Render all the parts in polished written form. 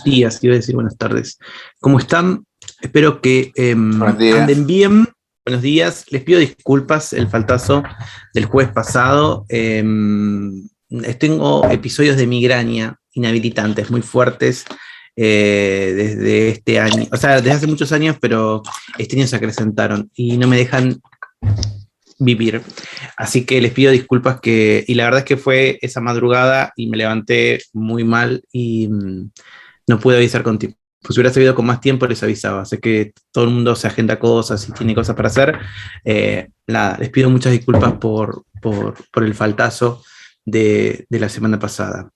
días, iba a decir buenas tardes. ¿Cómo están? Espero que anden bien. Buenos días. Les pido disculpas el faltazo del jueves pasado. Tengo episodios de migraña inhabilitantes muy fuertes desde este año. O sea, desde hace muchos años, pero este año se acrecentaron y no me dejan vivir. Así que les pido disculpas y la verdad es que fue esa madrugada y me levanté muy mal y no pude avisar con tiempo. Pues si hubiera sabido con más tiempo les avisaba. Sé que todo el mundo se agenda cosas y tiene cosas para hacer. Nada, les pido muchas disculpas por el faltazo de la semana pasada.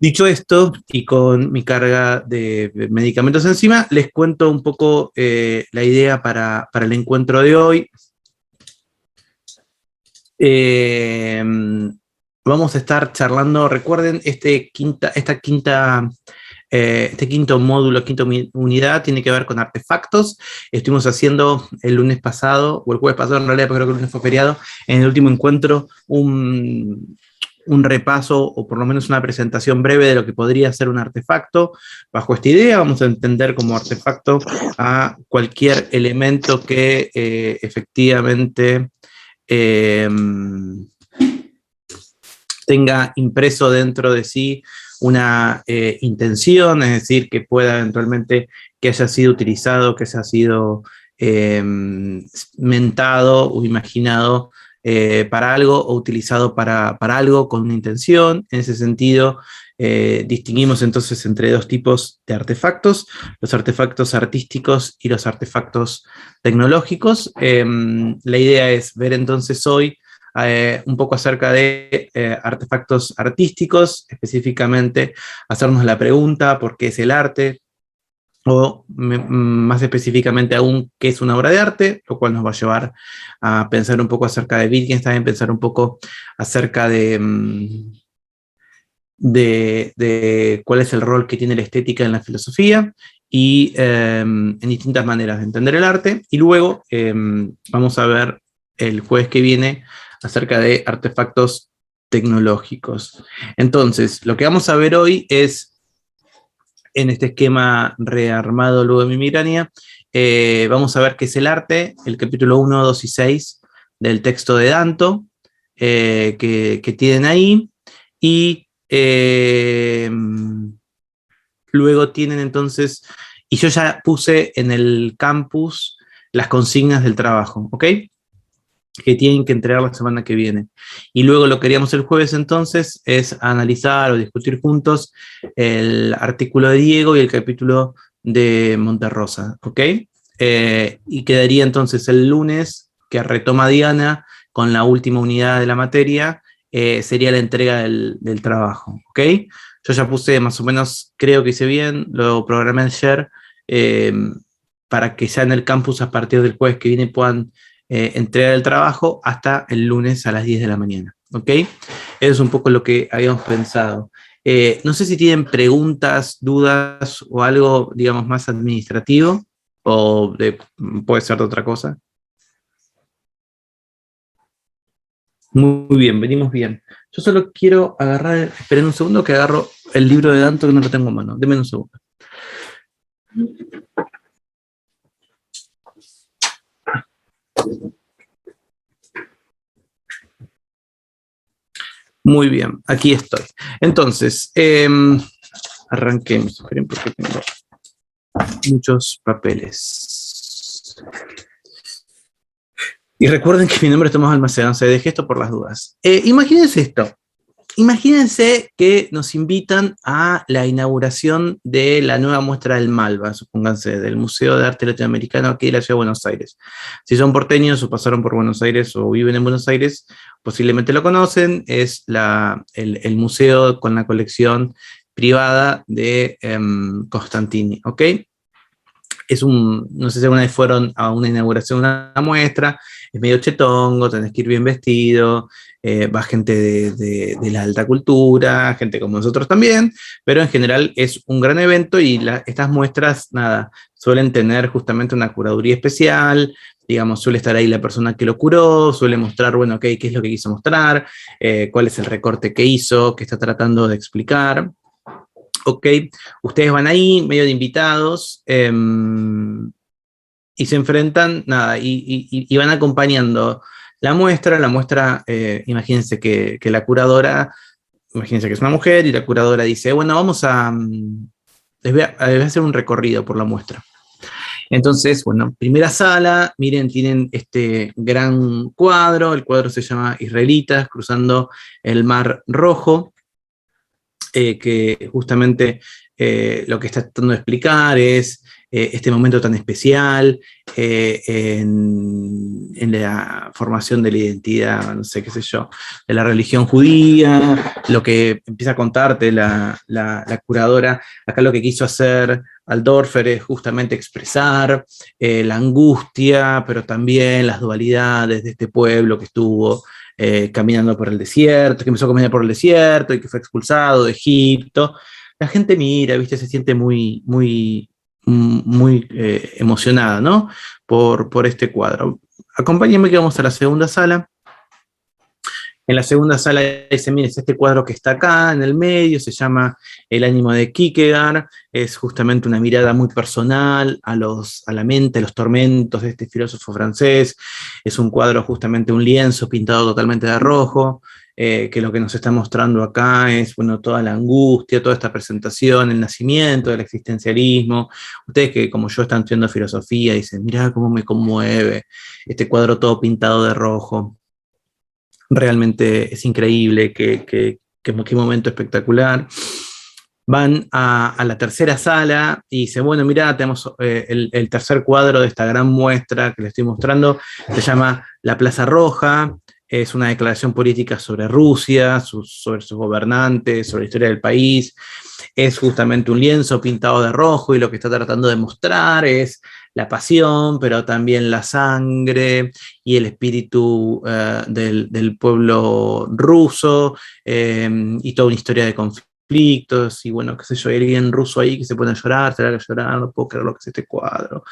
Dicho esto, y con mi carga de medicamentos encima, les cuento un poco la idea para el encuentro de hoy. Vamos a estar charlando, recuerden, este quinto módulo, quinta unidad, tiene que ver con artefactos. Estuvimos haciendo el lunes pasado, o el jueves pasado en realidad, porque creo que el lunes fue feriado, en el último encuentro, un repaso, o por lo menos una presentación breve de lo que podría ser un artefacto. Bajo esta idea vamos a entender como artefacto a cualquier elemento que efectivamente tenga impreso dentro de sí una intención, es decir, que pueda eventualmente, que haya sido utilizado, que haya sido mentado o imaginado para algo o utilizado para algo con una intención. En ese sentido, distinguimos entonces entre dos tipos de artefactos, los artefactos artísticos y los artefactos tecnológicos. La idea es ver entonces hoy un poco acerca de artefactos artísticos, específicamente hacernos la pregunta ¿por qué es el arte? O más específicamente aún, ¿qué es una obra de arte? Lo cual nos va a llevar a pensar un poco acerca de Wittgenstein, pensar un poco acerca de cuál es el rol que tiene la estética en la filosofía y en distintas maneras de entender el arte. Y luego vamos a ver el jueves que viene acerca de artefactos tecnológicos. Entonces, lo que vamos a ver hoy es, en este esquema rearmado luego de mi migraña, vamos a ver qué es el arte, el capítulo 1, 2 y 6 del texto de Danto, que tienen ahí, y luego tienen entonces, y yo ya puse en el campus las consignas del trabajo, ¿ok? Que tienen que entregar la semana que viene. Y luego lo que haríamos el jueves entonces es analizar o discutir juntos el artículo de Diego y el capítulo de Monterrosa, ¿ok? Y quedaría entonces el lunes, que retoma Diana con la última unidad de la materia, sería la entrega del trabajo, ¿ok? Yo ya puse más o menos, creo que hice bien, lo programé ayer, para que ya en el campus a partir del jueves que viene puedan entregar el trabajo hasta el lunes a las 10 de la mañana, ¿ok? Eso es un poco lo que habíamos pensado. No sé si tienen preguntas, dudas o algo, digamos, más administrativo, o puede ser de otra cosa. Muy bien, venimos bien. Yo solo quiero agarrar, esperen un segundo que agarro el libro de Danto que no lo tengo en mano. Denme un segundo. Muy bien, aquí estoy. Entonces, arranquemos. Esperen porque tengo muchos papeles. Y recuerden que mi nombre es Tomás Almacedón, se dejé esto por las dudas. Imagínense esto. Imagínense que nos invitan a la inauguración de la nueva muestra del Malva, supónganse, del Museo de Arte Latinoamericano aquí de la Ciudad de Buenos Aires. Si son porteños o pasaron por Buenos Aires o viven en Buenos Aires, posiblemente lo conocen. Es el museo con la colección privada de Constantini, ¿ok? No sé si alguna vez fueron a una inauguración de una muestra, es medio chetongo, tenés que ir bien vestido, va gente de la alta cultura, gente como nosotros también, pero en general es un gran evento y estas muestras, nada, suelen tener justamente una curaduría especial, digamos, suele estar ahí la persona que lo curó, suele mostrar, bueno, qué es lo que quiso mostrar, cuál es el recorte que hizo, que está tratando de explicar. Ok, ustedes van ahí, medio de invitados, y se enfrentan, nada, y van acompañando la muestra, imagínense que la curadora, imagínense que es una mujer, y la curadora dice, bueno, les voy a hacer un recorrido por la muestra. Entonces, bueno, primera sala, miren, tienen este gran cuadro, el cuadro se llama Israelitas cruzando el Mar Rojo, que justamente lo que está tratando de explicar es este momento tan especial en la formación de la identidad, no sé qué sé yo, de la religión judía, lo que empieza a contarte la curadora. Acá lo que quiso hacer Aldorfer es justamente expresar la angustia, pero también las dualidades de este pueblo que estuvo caminando por el desierto, que empezó a caminar por el desierto y que fue expulsado de Egipto. La gente mira, ¿viste? Se siente muy emocionada, ¿no? Por este cuadro. Acompáñenme que vamos a la segunda sala. En la segunda sala dice, miren, es este cuadro que está acá en el medio, se llama El ánimo de Kierkegaard, es justamente una mirada muy personal a la mente, a los tormentos de este filósofo francés, es un cuadro justamente un lienzo pintado totalmente de rojo, que lo que nos está mostrando acá es, bueno, toda la angustia, toda esta presentación, el nacimiento del existencialismo. Ustedes que como yo están estudiando filosofía dicen, mirá cómo me conmueve este cuadro todo pintado de rojo. Realmente es increíble, qué momento espectacular. Van a la tercera sala y dicen, bueno, mirá, tenemos el tercer cuadro de esta gran muestra que les estoy mostrando, se llama La Plaza Roja, es una declaración política sobre Rusia, sobre sus gobernantes, sobre la historia del país. Es justamente un lienzo pintado de rojo y lo que está tratando de mostrar es la pasión, pero también la sangre y el espíritu del pueblo ruso y toda una historia de conflictos y bueno, qué sé yo, hay alguien ruso ahí que se pone a llorar, será que llorar, no puedo creer lo que es este cuadro,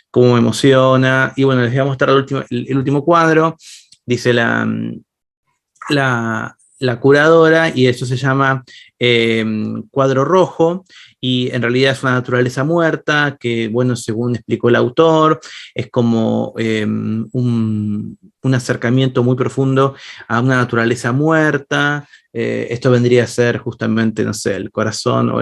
cómo me emociona. Y bueno, les voy a mostrar el último cuadro, dice la curadora, y eso se llama Cuadro Rojo, y en realidad es una naturaleza muerta, que, bueno, según explicó el autor, es como un acercamiento muy profundo a una naturaleza muerta. Esto vendría a ser justamente, no sé, el corazón o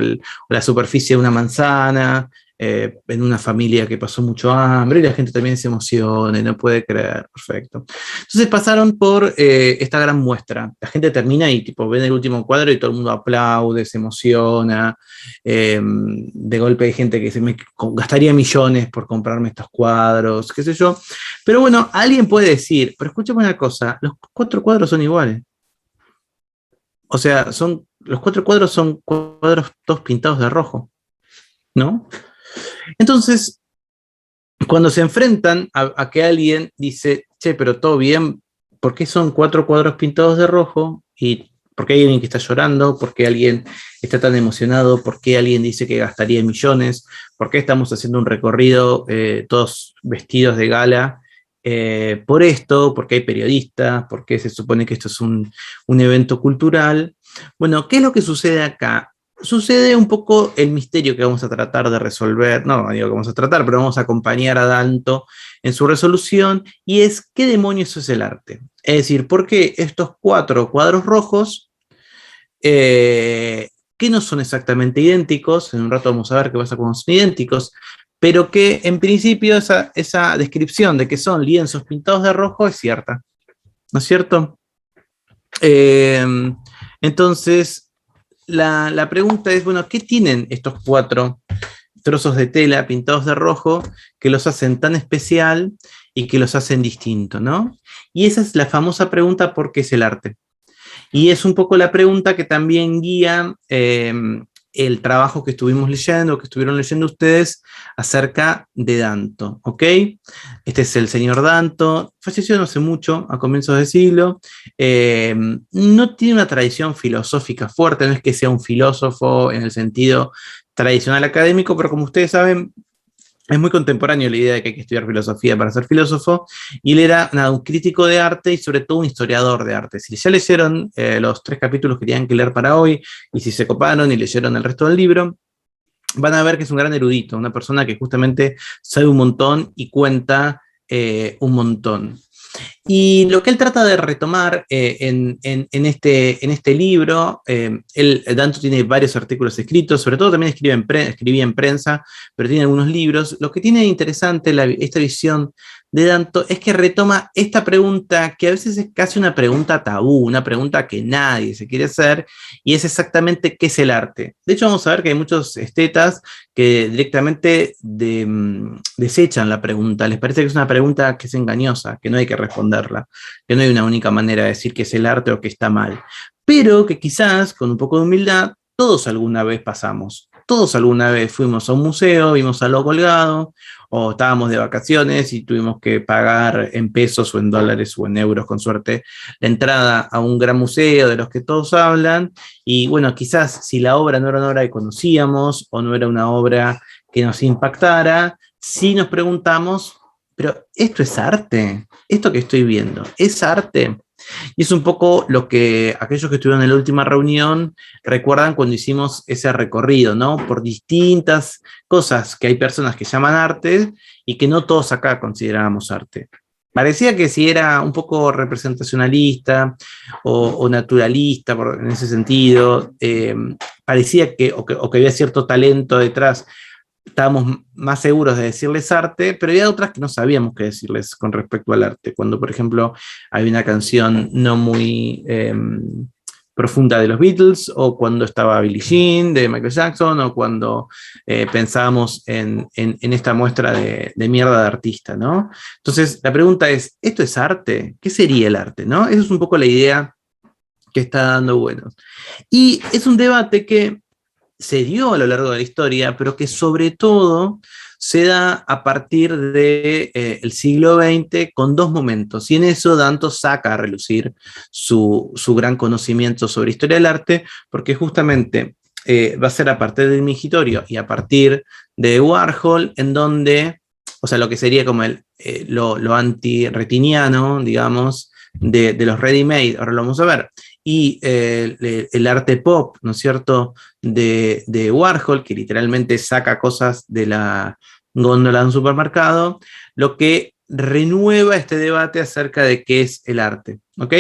la superficie de una manzana, en una familia que pasó mucho hambre, y la gente también se emociona y no puede creer, perfecto. Entonces pasaron por esta gran muestra. La gente termina y tipo ven el último cuadro y todo el mundo aplaude, se emociona. De golpe hay gente que dice, me gastaría millones por comprarme estos cuadros, qué sé yo. Pero bueno, alguien puede decir, pero escúchame una cosa, los 4 cuadros son iguales. O sea, los 4 cuadros son cuadros todos pintados de rojo, ¿no? Entonces, cuando se enfrentan a que alguien dice, che, pero todo bien, ¿por qué son 4 cuadros pintados de rojo? ¿Y por qué hay alguien que está llorando? ¿Por qué alguien está tan emocionado? ¿Por qué alguien dice que gastaría millones? ¿Por qué estamos haciendo un recorrido todos vestidos de gala? Por esto, porque hay periodistas, porque se supone que esto es un evento cultural. Bueno, ¿qué es lo que sucede acá? Sucede un poco el misterio que vamos a tratar de resolver, no digo que vamos a tratar, pero vamos a acompañar a Danto en su resolución, y es ¿qué demonios es el arte? Es decir, ¿por qué estos 4 cuadros rojos, que no son exactamente idénticos, en un rato vamos a ver qué pasa cuando son idénticos, pero que en principio esa descripción de que son lienzos pintados de rojo es cierta, ¿no es cierto? Entonces, la pregunta es, bueno, ¿qué tienen estos 4 trozos de tela pintados de rojo que los hacen tan especial y que los hacen distinto, ¿no? Y esa es la famosa pregunta, ¿por qué es el arte? Y es un poco la pregunta que también guía el trabajo que estuvimos leyendo, que estuvieron leyendo ustedes acerca de Danto, ¿ok? Este es el señor Danto, falleció no hace mucho, a comienzos de siglo, no tiene una tradición filosófica fuerte, no es que sea un filósofo en el sentido tradicional académico, pero como ustedes saben, es muy contemporáneo la idea de que hay que estudiar filosofía para ser filósofo, y él era un crítico de arte y sobre todo un historiador de arte. Si ya leyeron los 3 capítulos que tenían que leer para hoy, y si se coparon y leyeron el resto del libro, van a ver que es un gran erudito, una persona que justamente sabe un montón y cuenta un montón. Y lo que él trata de retomar en este libro, Danto tiene varios artículos escritos, sobre todo también escribía en prensa, pero tiene algunos libros. Lo que tiene de interesante esta visión de Danto es que retoma esta pregunta que a veces es casi una pregunta tabú, una pregunta que nadie se quiere hacer, y es exactamente qué es el arte. De hecho, vamos a ver que hay muchos estetas que directamente desechan la pregunta, les parece que es una pregunta que es engañosa, que no hay que responderla, que no hay una única manera de decir qué es el arte o qué está mal, pero que quizás con un poco de humildad todos alguna vez pasamos. Todos alguna vez fuimos a un museo, vimos algo colgado, o estábamos de vacaciones y tuvimos que pagar en pesos o en dólares o en euros, con suerte, la entrada a un gran museo de los que todos hablan. Y bueno, quizás si la obra no era una obra que conocíamos o no era una obra que nos impactara, sí nos preguntamos, pero ¿esto es arte? ¿Esto que estoy viendo es arte? Y es un poco lo que aquellos que estuvieron en la última reunión recuerdan cuando hicimos ese recorrido, ¿no? Por distintas cosas que hay personas que llaman arte y que no todos acá considerábamos arte. Parecía que si era un poco representacionalista o naturalista en ese sentido, parecía o que había cierto talento detrás, estábamos más seguros de decirles arte, pero había otras que no sabíamos qué decirles con respecto al arte. Cuando, por ejemplo, hay una canción no muy profunda de los Beatles, o cuando estaba Billie Jean de Michael Jackson, o cuando pensábamos en esta muestra de mierda de artista, ¿no? Entonces, la pregunta es, ¿esto es arte? ¿Qué sería el arte, no? Esa es un poco la idea que está dando Buenos. Y es un debate que se dio a lo largo de la historia, pero que sobre todo se da a partir del siglo XX con 2 momentos. Y en eso Danto saca a relucir su gran conocimiento sobre historia del arte, porque justamente va a ser a partir del Mingitorio y a partir de Warhol, en donde, o sea, lo que sería como lo anti-retiniano, digamos, de los ready-made, ahora lo vamos a ver, y el arte pop, ¿no es cierto?, de Warhol, que literalmente saca cosas de la góndola de un supermercado, lo que renueva este debate acerca de qué es el arte, ¿ok?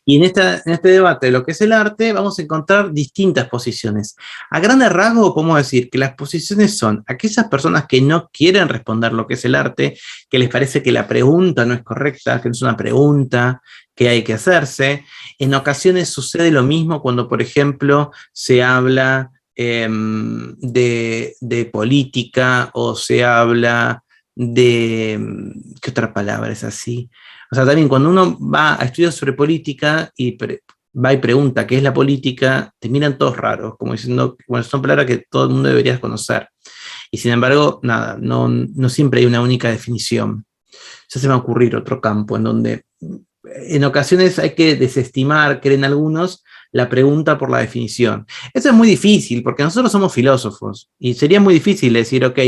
Y en este debate de lo que es el arte, vamos a encontrar distintas posiciones. A grandes rasgos, podemos decir que las posiciones son aquellas personas que no quieren responder lo que es el arte, que les parece que la pregunta no es correcta, que no es una pregunta que hay que hacerse. En ocasiones sucede lo mismo cuando, por ejemplo, se habla de política, o se habla ¿qué otra palabra es así? O sea, también cuando uno va a estudiar sobre política y va y pregunta qué es la política, te miran todos raros, como diciendo, bueno, son palabras que todo el mundo debería conocer. Y sin embargo, nada, no siempre hay una única definición. Ya se me va a ocurrir otro campo en donde en ocasiones hay que desestimar, creen algunos, la pregunta por la definición. Eso es muy difícil, porque nosotros somos filósofos, y sería muy difícil decir, ok,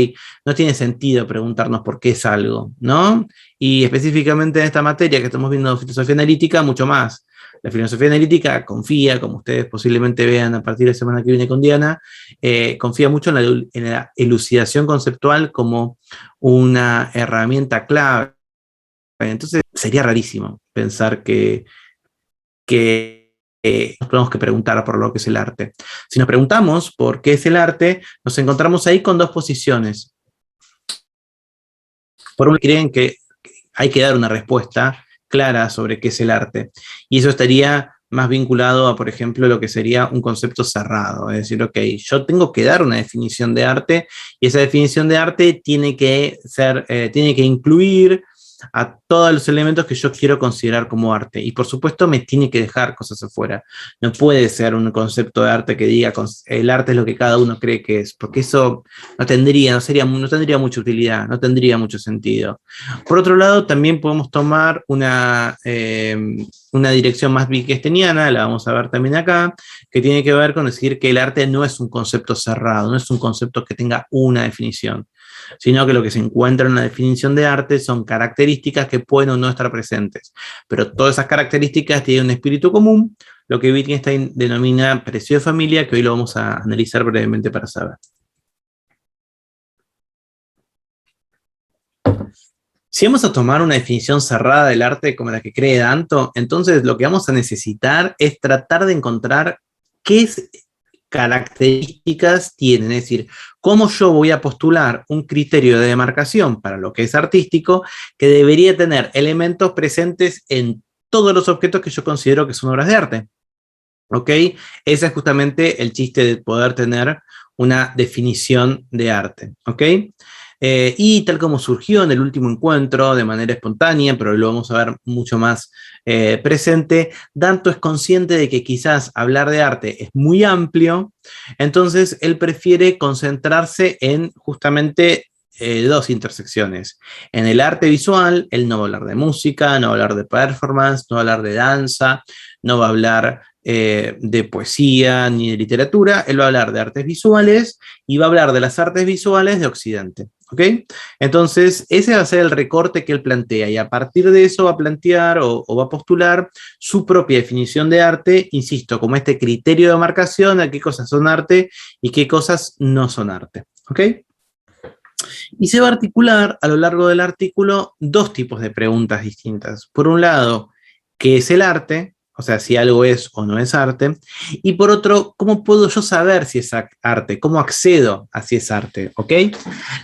no tiene sentido preguntarnos por qué es algo, ¿no? Y específicamente en esta materia que estamos viendo, filosofía analítica, mucho más. La filosofía analítica confía, como ustedes posiblemente vean a partir de la semana que viene con Diana, confía mucho en la elucidación conceptual como una herramienta clave. Entonces sería rarísimo pensar que nos tenemos que preguntar por lo que es el arte. Si nos preguntamos por qué es el arte, nos encontramos ahí con 2 posiciones. Por un creen que hay que dar una respuesta clara sobre qué es el arte, y eso estaría más vinculado a, por ejemplo, lo que sería un concepto cerrado, es decir, ok, yo tengo que dar una definición de arte, y esa definición de arte tiene que incluir a todos los elementos que yo quiero considerar como arte, y por supuesto me tiene que dejar cosas afuera. No puede ser un concepto de arte que diga el arte es lo que cada uno cree que es, porque eso no tendría mucha utilidad, no tendría mucho sentido. Por otro lado, también podemos tomar una dirección más wittgensteiniana, la vamos a ver también acá, que tiene que ver con decir que el arte no es un concepto cerrado, no es un concepto que tenga una definición. sino que lo que se encuentra en la definición de arte son características que pueden o no estar presentes, pero todas esas características tienen un espíritu común, lo que Wittgenstein denomina precio de familia, que hoy lo vamos a analizar brevemente para saber. Si vamos a tomar una definición cerrada del arte como la que cree Danto, entonces lo que vamos a necesitar es tratar de encontrar qué características tienen, es decir, cómo yo voy a postular un criterio de demarcación para lo que es artístico que debería tener elementos presentes en todos los objetos que yo considero que son obras de arte. ¿Ok? Ese es justamente el chiste de poder tener una definición de arte. ¿Ok? Y tal como surgió en el último encuentro de manera espontánea, pero lo vamos a ver mucho más presente, Danto es consciente de que quizás hablar de arte es muy amplio, entonces él prefiere concentrarse en justamente dos intersecciones. En el arte visual, él no va a hablar de música, no va a hablar de performance, no va a hablar de danza, no va a hablar de poesía ni de literatura, él va a hablar de artes visuales y va a hablar de las artes visuales de Occidente. ¿Ok? Entonces, ese va a ser el recorte que él plantea y a partir de eso va a plantear o va a postular su propia definición de arte, insisto, como este criterio de marcación a qué cosas son arte y qué cosas no son arte. ¿Ok? Y se va a articular a lo largo del artículo dos tipos de preguntas distintas. Por un lado, ¿qué es el arte? O sea, si algo es o no es arte. Y por otro, ¿cómo puedo yo saber si es arte? ¿Cómo accedo a si es arte? ¿Ok?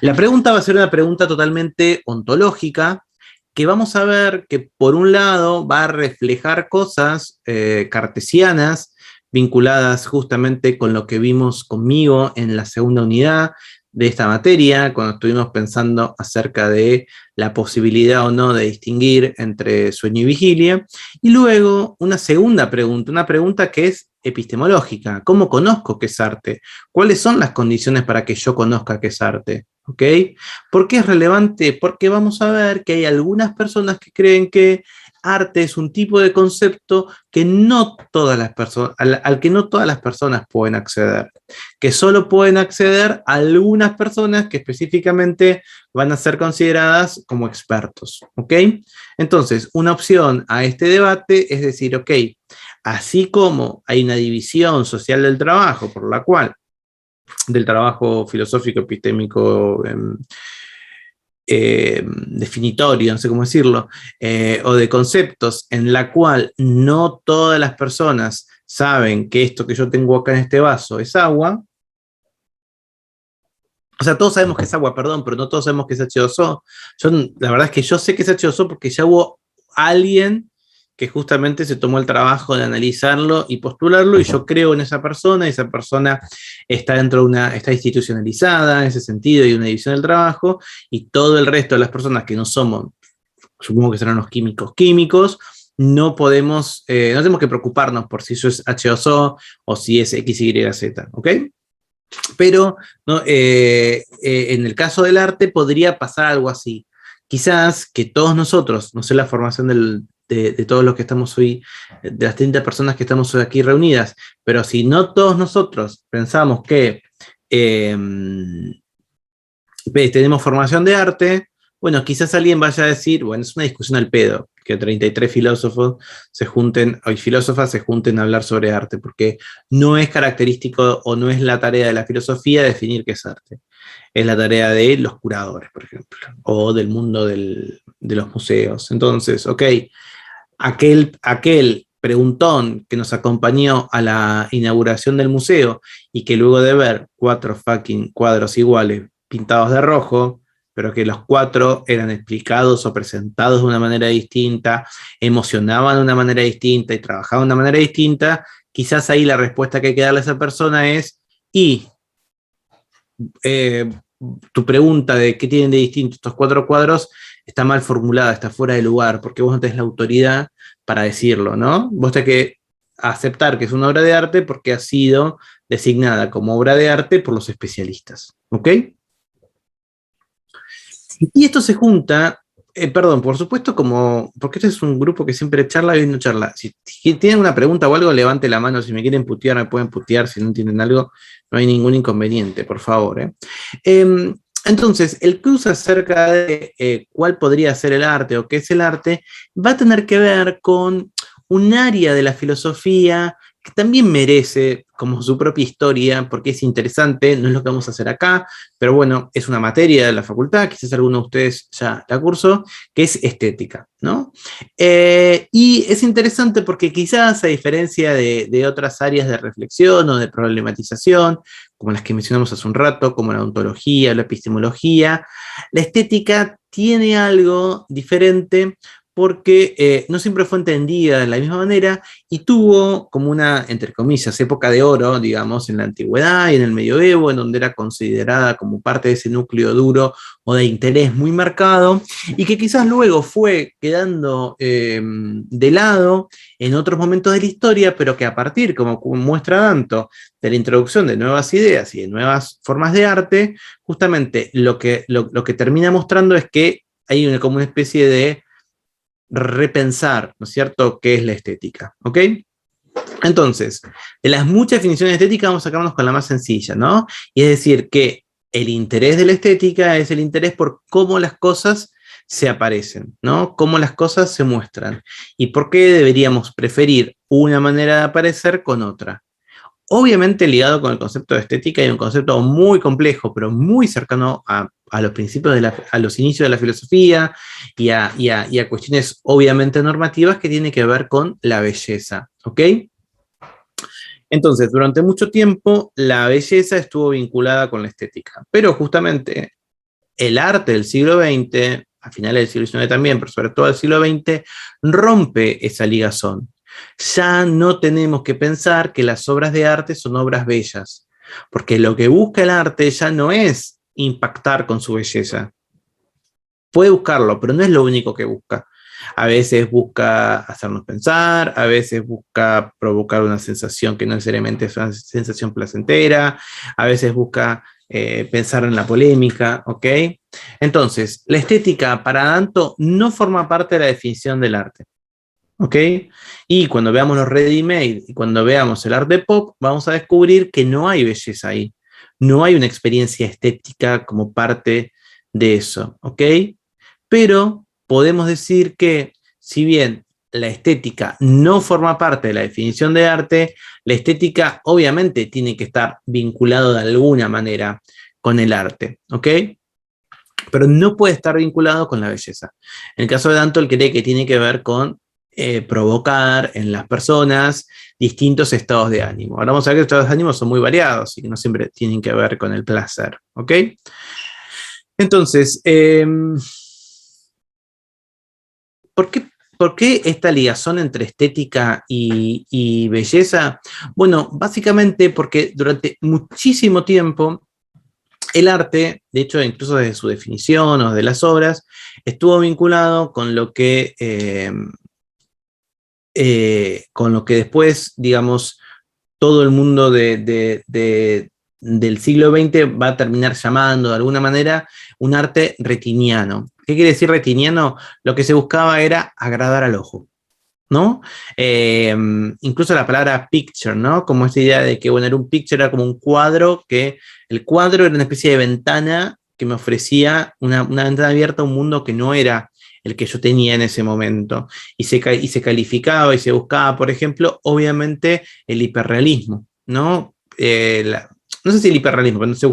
La pregunta va a ser una pregunta totalmente ontológica, que vamos a ver que por un lado va a reflejar cosas cartesianas vinculadas justamente con lo que vimos conmigo en la segunda unidad de esta materia, cuando estuvimos pensando acerca de la posibilidad o no de distinguir entre sueño y vigilia, y luego una segunda pregunta, una pregunta que es epistemológica. ¿Cómo conozco qué es arte? ¿Cuáles son las condiciones para que yo conozca qué es arte? ¿Ok? ¿Por qué es relevante? Porque vamos a ver que hay algunas personas que creen que arte es un tipo de concepto que no todas las personas, al que no todas las personas pueden acceder, que solo pueden acceder a algunas personas que específicamente van a ser consideradas como expertos. ¿Ok? Entonces, una opción a este debate es decir, ok, así como hay una división social del trabajo, por la cual, del trabajo filosófico, epistémico, definitorio, no sé cómo decirlo, o de conceptos, en la cual no todas las personas saben que esto que yo tengo acá en este vaso es agua. O sea, todos sabemos que es agua, perdón, pero no todos sabemos que es H2O. La verdad es que yo sé que es H2O porque ya hubo alguien que justamente se tomó el trabajo de analizarlo y postularlo, y yo creo en esa persona está dentro de está institucionalizada en ese sentido, y una división del trabajo, y todo el resto de las personas que no somos, supongo que serán los químicos, no podemos, no tenemos que preocuparnos por si eso es H2O o si es XYZ, ¿ok? Pero ¿no? En el caso del arte podría pasar algo así. Quizás que todos nosotros, no sé la formación de todos los que estamos hoy, de las 30 personas que estamos hoy aquí reunidas, pero si no todos nosotros pensamos que tenemos formación de arte, bueno, quizás alguien vaya a decir, bueno, es una discusión al pedo, que 33 filósofos se junten, o filósofas se junten a hablar sobre arte, porque no es característico o no es la tarea de la filosofía definir qué es arte. Es la tarea de los curadores, por ejemplo, o del mundo de los museos. Entonces, ok, aquel preguntón que nos acompañó a la inauguración del museo y que luego de ver 4 fucking cuadros iguales pintados de rojo, pero que los 4 eran explicados o presentados de una manera distinta, emocionaban de una manera distinta y trabajaban de una manera distinta, quizás ahí la respuesta que hay que darle a esa persona es, y tu pregunta de qué tienen de distinto estos 4 cuadros está mal formulada, está fuera de lugar, porque vos no tenés la autoridad para decirlo, ¿no? Vos tenés que aceptar que es una obra de arte porque ha sido designada como obra de arte por los especialistas, ¿ok? Y esto se junta, perdón, por supuesto, porque este es un grupo que siempre charla y no charla. Si tienen una pregunta o algo, levante la mano. Si me quieren putear, me pueden putear. Si no entienden algo, no hay ningún inconveniente, por favor. Entonces, el cruce acerca de cuál podría ser el arte o qué es el arte va a tener que ver con un área de la filosofía que también merece como su propia historia, porque es interesante, no es lo que vamos a hacer acá, pero bueno, es una materia de la facultad, quizás alguno de ustedes ya la cursó, que es estética, ¿no? Y es interesante porque quizás a diferencia de otras áreas de reflexión o de problematización, como las que mencionamos hace un rato, como la ontología, la epistemología, la estética tiene algo diferente porque no siempre fue entendida de la misma manera y tuvo como una, entre comillas, época de oro, digamos, en la antigüedad y en el medioevo, en donde era considerada como parte de ese núcleo duro o de interés muy marcado, y que quizás luego fue quedando de lado en otros momentos de la historia, pero que a partir, como muestra Danto, de la introducción de nuevas ideas y de nuevas formas de arte, justamente lo que termina mostrando es que hay como una especie de repensar, ¿no es cierto?, qué es la estética, ¿ok? Entonces, de las muchas definiciones de estética vamos a sacarnos con la más sencilla, ¿no? Y es decir, que el interés de la estética es el interés por cómo las cosas se aparecen, ¿no? Cómo las cosas se muestran y por qué deberíamos preferir una manera de aparecer con otra. Obviamente ligado con el concepto de estética hay un concepto muy complejo, pero muy cercano a los principios, a los inicios de la filosofía y a cuestiones obviamente normativas que tiene que ver con la belleza, ¿ok? Entonces, durante mucho tiempo la belleza estuvo vinculada con la estética, pero justamente el arte del siglo XX, a finales del siglo XIX también, pero sobre todo del siglo XX, rompe esa ligazón. Ya no tenemos que pensar que las obras de arte son obras bellas, porque lo que busca el arte ya no es impactar con su belleza. Puede buscarlo, pero no es lo único que busca. A veces busca hacernos pensar, a veces busca provocar una sensación que no necesariamente es una sensación placentera, a veces busca pensar en la polémica, ¿ok? Entonces, la estética para Danto no forma parte de la definición del arte, ¿ok? Y cuando veamos los ready-made y cuando veamos el arte pop, vamos a descubrir que no hay belleza ahí, no hay una experiencia estética como parte de eso, ¿ok? Pero podemos decir que si bien la estética no forma parte de la definición de arte, la estética obviamente tiene que estar vinculado de alguna manera con el arte, ¿ok? Pero no puede estar vinculado con la belleza. En el caso de Danto, él cree que tiene que ver con provocar en las personas distintos estados de ánimo. Ahora vamos a ver que los estados de ánimo son muy variados y que no siempre tienen que ver con el placer, ¿ok? Entonces, ¿por qué esta ligazón entre estética y belleza? Bueno, básicamente porque durante muchísimo tiempo el arte, de hecho, incluso desde su definición o de las obras, estuvo vinculado con lo que después, digamos, todo el mundo del siglo XX va a terminar llamando de alguna manera un arte retiniano. ¿Qué quiere decir retiniano? Lo que se buscaba era agradar al ojo, ¿no? Incluso la palabra picture, ¿no? Como esta idea de que, bueno, era un picture, era como un cuadro, que el cuadro era una especie de ventana que me ofrecía una ventana abierta a un mundo que no era el que yo tenía en ese momento. Y se calificaba y se buscaba, por ejemplo, obviamente el hiperrealismo, ¿no? No sé si el hiperrealismo, pero se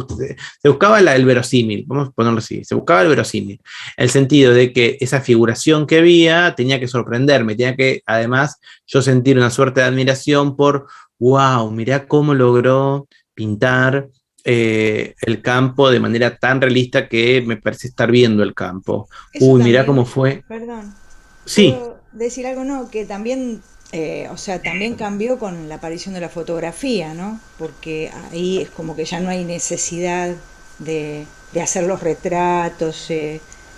buscaba el verosímil, vamos a ponerlo así, se buscaba el verosímil, el sentido de que esa figuración que había tenía que sorprenderme, tenía que además yo sentir una suerte de admiración por, wow, mirá cómo logró pintar el campo de manera tan realista que me parece estar viendo el campo. Eso Uy, mirá cómo también, fue. perdón, Sí, ¿puedo decir algo? No, que también, o sea, también cambió con la aparición de la fotografía, ¿no? Porque ahí es como que ya no hay necesidad de hacer los retratos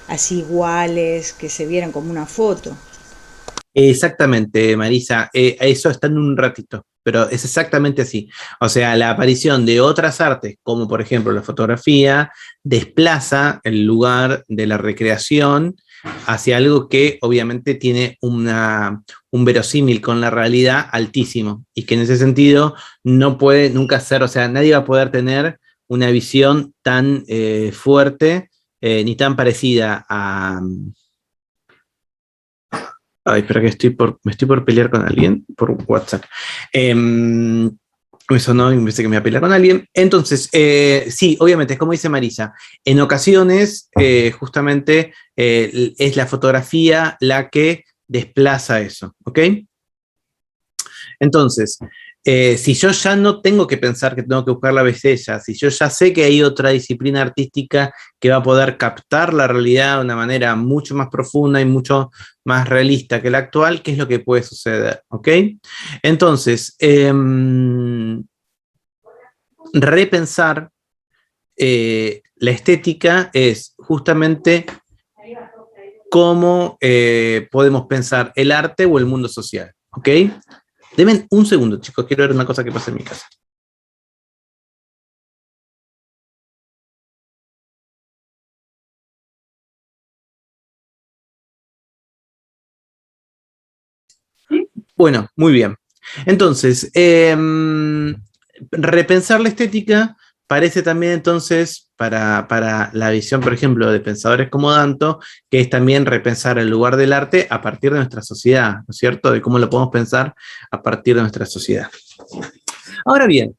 así iguales, que se vieran como una foto. exactamente, Marisa. Eso está en un ratito, pero es exactamente así. O sea, la aparición de otras artes, como por ejemplo la fotografía, desplaza el lugar de la recreación hacia algo que obviamente tiene un verosímil con la realidad altísimo y que en ese sentido no puede nunca ser, o sea, nadie va a poder tener una visión tan fuerte, ni tan parecida a... Ay, espera que me estoy por pelear con alguien por WhatsApp. Me sonó y pensé que me iba a pelear con alguien. Entonces, sí, obviamente, es como dice Marisa, en ocasiones justamente es la fotografía la que desplaza eso, ¿ok? Entonces, si yo ya no tengo que pensar que tengo que buscar la belleza, si yo ya sé que hay otra disciplina artística que va a poder captar la realidad de una manera mucho más profunda y mucho más realista que la actual, ¿qué es lo que puede suceder? ¿Ok? Entonces, repensar la estética es justamente cómo podemos pensar el arte o el mundo social. ¿Ok? Denme un segundo, chicos, quiero ver una cosa que pasa en mi casa. Bueno, muy bien. Entonces, repensar la estética parece también entonces para la visión, por ejemplo, de pensadores como Danto, que es también repensar el lugar del arte a partir de nuestra sociedad, ¿no es cierto? De cómo lo podemos pensar a partir de nuestra sociedad. Ahora bien,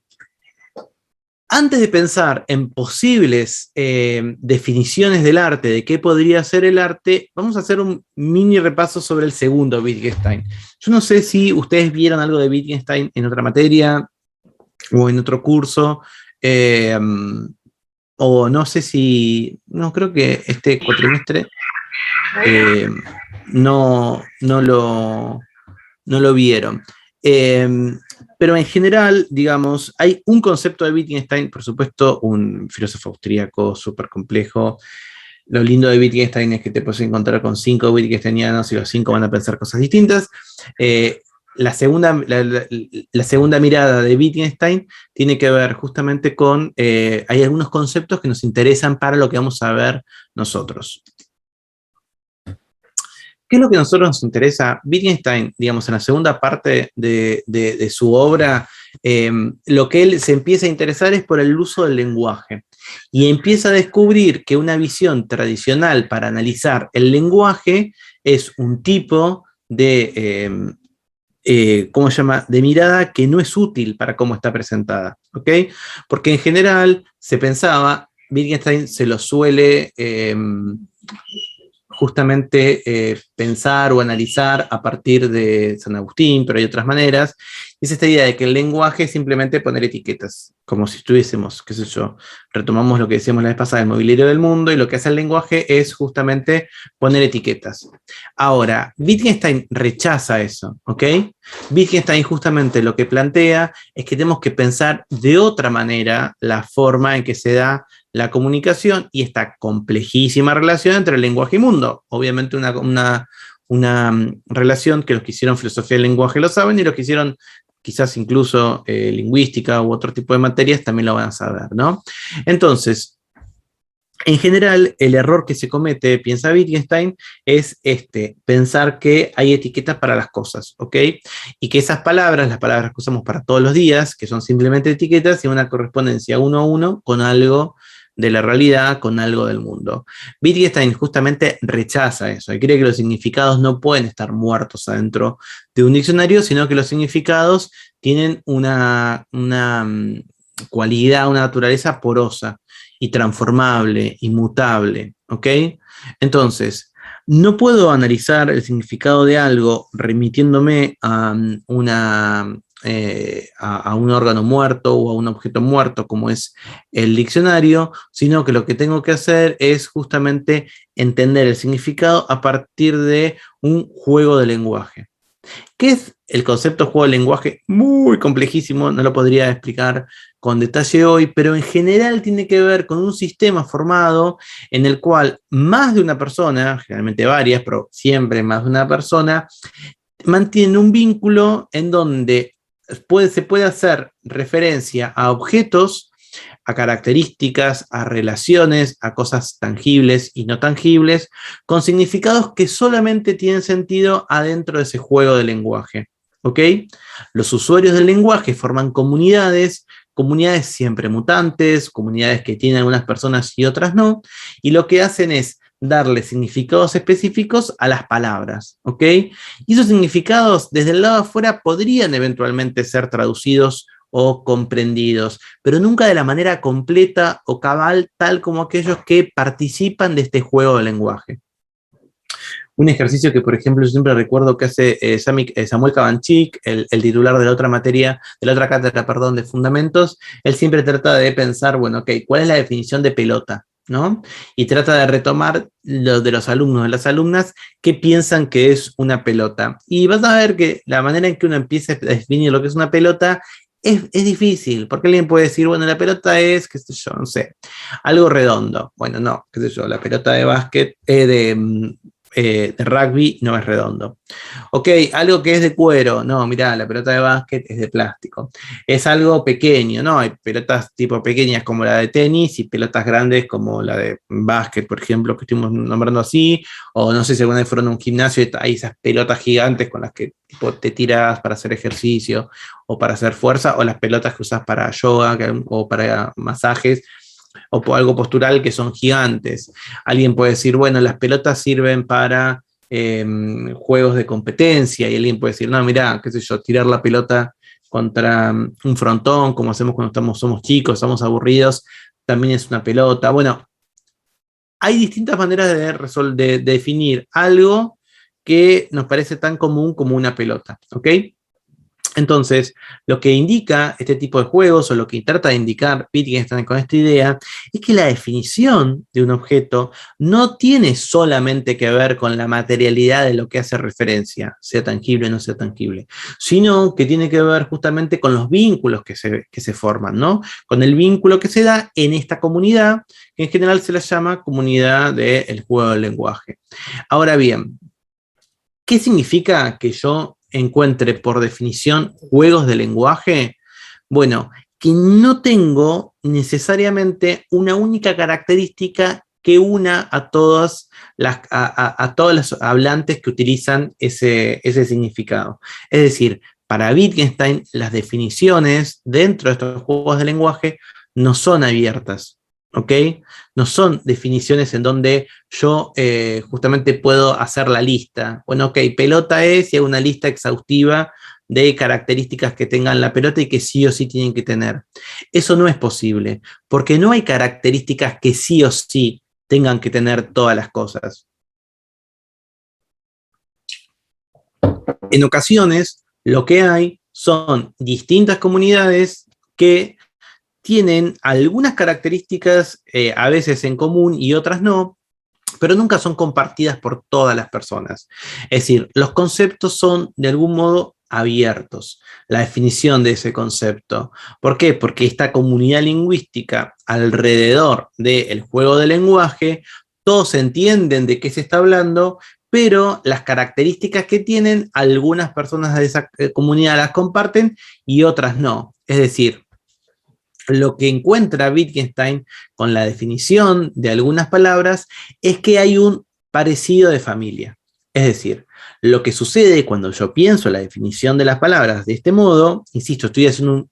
antes de pensar en posibles definiciones del arte, de qué podría ser el arte, vamos a hacer un mini repaso sobre el segundo Wittgenstein. Yo no sé si ustedes vieron algo de Wittgenstein en otra materia o en otro curso, o no sé si, no creo que este cuatrimestre eh, no lo vieron. Eh, pero en general, digamos, hay un concepto de Wittgenstein, por supuesto, un filósofo austríaco súper complejo. Lo lindo de Wittgenstein es que te puedes encontrar con 5 Wittgensteinianos y los 5 van a pensar cosas distintas. La segunda mirada de Wittgenstein tiene que ver justamente con, hay algunos conceptos que nos interesan para lo que vamos a ver nosotros. ¿Qué es lo que a nosotros nos interesa? Wittgenstein, digamos, en la segunda parte de su obra, lo que él se empieza a interesar es por el uso del lenguaje. Y empieza a descubrir que una visión tradicional para analizar el lenguaje es un tipo de, ¿cómo se llama?, de mirada que no es útil para cómo está presentada, ¿ok? Porque en general se pensaba, Wittgenstein se lo suele justamente pensar o analizar a partir de San Agustín, pero hay otras maneras, es esta idea de que el lenguaje es simplemente poner etiquetas, como si estuviésemos, qué sé yo, retomamos lo que decíamos la vez pasada, el mobiliario del mundo, y lo que hace el lenguaje es justamente poner etiquetas. Ahora, Wittgenstein rechaza eso, ¿ok? Wittgenstein justamente lo que plantea es que tenemos que pensar de otra manera la forma en que se da la comunicación y esta complejísima relación entre el lenguaje y mundo. Obviamente una relación que los que hicieron filosofía del lenguaje lo saben y los que hicieron quizás incluso lingüística u otro tipo de materias también lo van a saber, ¿no? Entonces, en general, el error que se comete, piensa Wittgenstein, es pensar que hay etiquetas para las cosas, ¿ok? Y que esas palabras, las palabras que usamos para todos los días, que son simplemente etiquetas, tienen una correspondencia uno a uno con algo de la realidad, con algo del mundo. Wittgenstein justamente rechaza eso y cree que los significados no pueden estar muertos adentro de un diccionario, sino que los significados tienen una cualidad, una naturaleza porosa y transformable, inmutable, ¿ok? Entonces, no puedo analizar el significado de algo remitiéndome a a un órgano muerto o a un objeto muerto como es el diccionario, sino que lo que tengo que hacer es justamente entender el significado a partir de un juego de lenguaje. ¿Qué es el concepto juego de lenguaje? Muy complejísimo, no lo podría explicar con detalle hoy, pero en general tiene que ver con un sistema formado en el cual más de una persona, generalmente varias, pero siempre más de una persona, mantiene un vínculo en donde se puede hacer referencia a objetos, a características, a relaciones, a cosas tangibles y no tangibles, con significados que solamente tienen sentido adentro de ese juego de lenguaje. ¿Ok? Los usuarios del lenguaje forman comunidades comunidades siempre mutantes, comunidades que tienen algunas personas y otras no, y lo que hacen es darle significados específicos a las palabras, ¿ok? Y esos significados desde el lado de afuera podrían eventualmente ser traducidos o comprendidos, pero nunca de la manera completa o cabal, tal como aquellos que participan de este juego de lenguaje. Un ejercicio que, por ejemplo, yo siempre recuerdo que hace Samuel Cabanchik, el titular de la otra materia, de la otra cátedra, perdón, de fundamentos, él siempre trata de pensar, bueno, ok, ¿cuál es la definición de pelota? ¿No? Y trata de retomar lo de los alumnos, de las alumnas, que piensan que es una pelota. Y vas a ver que la manera en que uno empieza a definir lo que es una pelota es difícil, porque alguien puede decir, bueno, la pelota es, qué sé yo, no sé, algo redondo. Bueno, no, qué sé yo, la pelota de básquet, de rugby no es redondo. Ok, algo que es de cuero, no, mirá, la pelota de básquet es de plástico. Es algo pequeño, ¿no? Hay pelotas tipo pequeñas como la de tenis y pelotas grandes como la de básquet, por ejemplo, que estuvimos nombrando así, o no sé si alguna vez fueron a un gimnasio y hay esas pelotas gigantes con las que tipo, te tiras para hacer ejercicio o para hacer fuerza, o las pelotas que usas para yoga o para masajes, o por algo postural que son gigantes. Alguien puede decir, bueno, las pelotas sirven para juegos de competencia, y alguien puede decir, no, mirá, qué sé yo, tirar la pelota contra un frontón, como hacemos cuando somos chicos, estamos aburridos, también es una pelota. Bueno, hay distintas maneras de definir algo que nos parece tan común como una pelota, ¿ok? Entonces, lo que indica este tipo de juegos, o lo que trata de indicar Wittgenstein con esta idea, es que la definición de un objeto no tiene solamente que ver con la materialidad de lo que hace referencia, sea tangible o no sea tangible, sino que tiene que ver justamente con los vínculos que se forman, ¿no? Con el vínculo que se da en esta comunidad, que en general se la llama comunidad del juego del lenguaje. Ahora bien, ¿qué significa que yo encuentre por definición juegos de lenguaje? Bueno, que no tengo necesariamente una única característica que una a todos los hablantes que utilizan ese significado. Es decir, para Wittgenstein, las definiciones dentro de estos juegos de lenguaje no son abiertas, ¿ok? No son definiciones en donde yo justamente puedo hacer la lista. Bueno, ok, pelota es, y hago una lista exhaustiva de características que tengan la pelota y que sí o sí tienen que tener. Eso no es posible, porque no hay características que sí o sí tengan que tener todas las cosas. En ocasiones, lo que hay son distintas comunidades que tienen algunas características a veces en común y otras no, pero nunca son compartidas por todas las personas. Es decir, los conceptos son de algún modo abiertos, la definición de ese concepto. ¿Por qué? Porque esta comunidad lingüística alrededor del juego de lenguaje, todos entienden de qué se está hablando, pero las características que tienen, algunas personas de esa comunidad las comparten y otras no. Es decir, lo que encuentra Wittgenstein con la definición de algunas palabras es que hay un parecido de familia. Es decir, lo que sucede cuando yo pienso la definición de las palabras de este modo, insisto, estoy haciendo un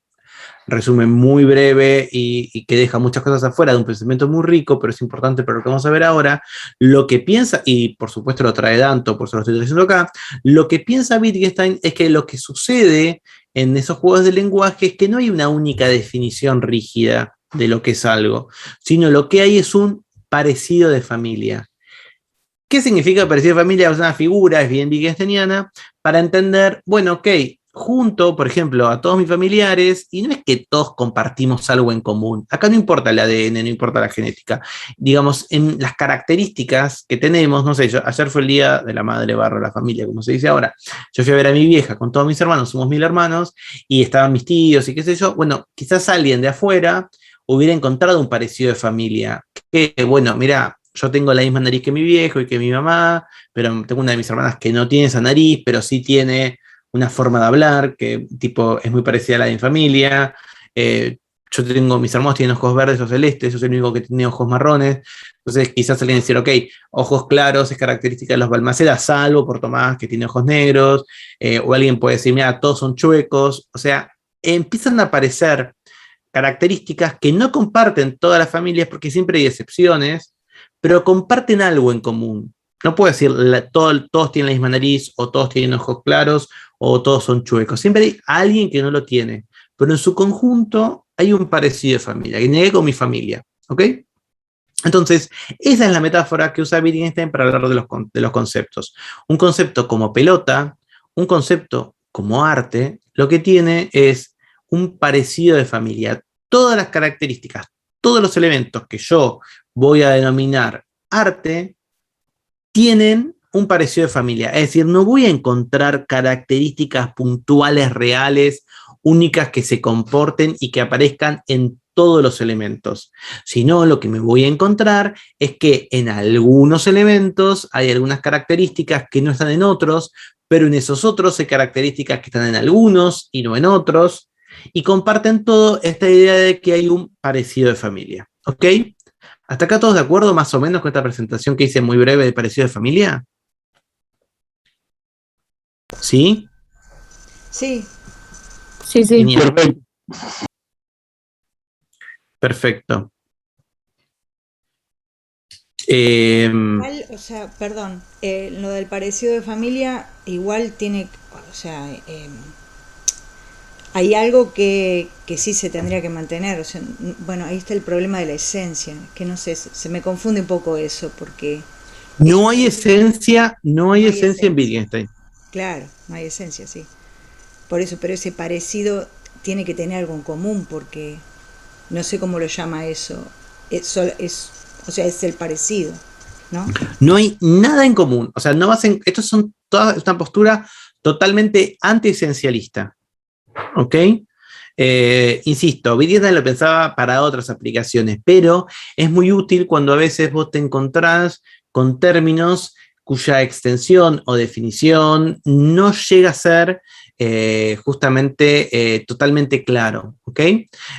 resumen muy breve y que deja muchas cosas afuera de un pensamiento muy rico, pero es importante para lo que vamos a ver ahora. Lo que piensa, y por supuesto lo trae Danto, por eso lo estoy diciendo acá, lo que piensa Wittgenstein es que lo que sucede en esos juegos de lenguaje es que no hay una única definición rígida de lo que es algo, sino lo que hay es un parecido de familia. ¿Qué significa parecido de familia? Es una figura, es bien wittgensteiniana, para entender, bueno, ok, junto, por ejemplo, a todos mis familiares, y no es que todos compartimos algo en común. Acá no importa el ADN, no importa la genética. Digamos, en las características que tenemos, no sé, ayer fue el día de la madre barra la familia, como se dice ahora. Yo fui a ver a mi vieja con todos mis hermanos, somos 1000 hermanos, y estaban mis tíos y qué sé yo. Bueno, quizás alguien de afuera hubiera encontrado un parecido de familia. Que, bueno, mira, yo tengo la misma nariz que mi viejo y que mi mamá, pero tengo una de mis hermanas que no tiene esa nariz, pero sí tiene una forma de hablar que tipo es muy parecida a la de mi familia. Yo tengo, mis hermanos tienen ojos verdes o celestes, yo soy el único que tiene ojos marrones. Entonces quizás alguien decir, ok, ojos claros es característica de los Balmacedas, salvo por Tomás, que tiene ojos negros. O alguien puede decir, mira, todos son chuecos. O sea, empiezan a aparecer características que no comparten todas las familias, porque siempre hay excepciones, pero comparten algo en común. No puedo decir todos tienen la misma nariz, o todos tienen ojos claros, o todos son chuecos. Siempre hay alguien que no lo tiene, pero en su conjunto hay un parecido de familia, que negué con mi familia, ¿ok? Entonces, esa es la metáfora que usa Wittgenstein para hablar de los conceptos. Un concepto como pelota, un concepto como arte, lo que tiene es un parecido de familia. Todas las características, todos los elementos que yo voy a denominar arte, tienen un parecido de familia. Es decir, no voy a encontrar características puntuales, reales, únicas que se comporten y que aparezcan en todos los elementos, sino lo que me voy a encontrar es que en algunos elementos hay algunas características que no están en otros, pero en esos otros hay características que están en algunos y no en otros, y comparten todo esta idea de que hay un parecido de familia. ¿Ok? ¿Hasta acá todos de acuerdo más o menos con esta presentación que hice muy breve de parecido de familia? ¿Sí? Sí, Sí, sí. Genial. Perfecto. igual, o sea, perdón, lo del parecido de familia igual tiene, o sea, hay algo que sí se tendría que mantener. O sea, bueno, ahí está el problema de la esencia, que no sé, se me confunde un poco eso, porque no hay esencia, no hay no hay esencia en esencia. Wittgenstein. Claro, no hay esencia, sí. Por eso, pero ese parecido tiene que tener algo en común, porque no sé cómo lo llama eso. O sea, es el parecido, ¿no? No hay nada en común. O sea, no vas en, estos son toda una postura totalmente antiesencialista. ¿Ok? Insisto, Wittgenstein lo pensaba para otras aplicaciones, pero es muy útil cuando a veces vos te encontrás con términos cuya extensión o definición no llega a ser justamente totalmente claro, ¿ok?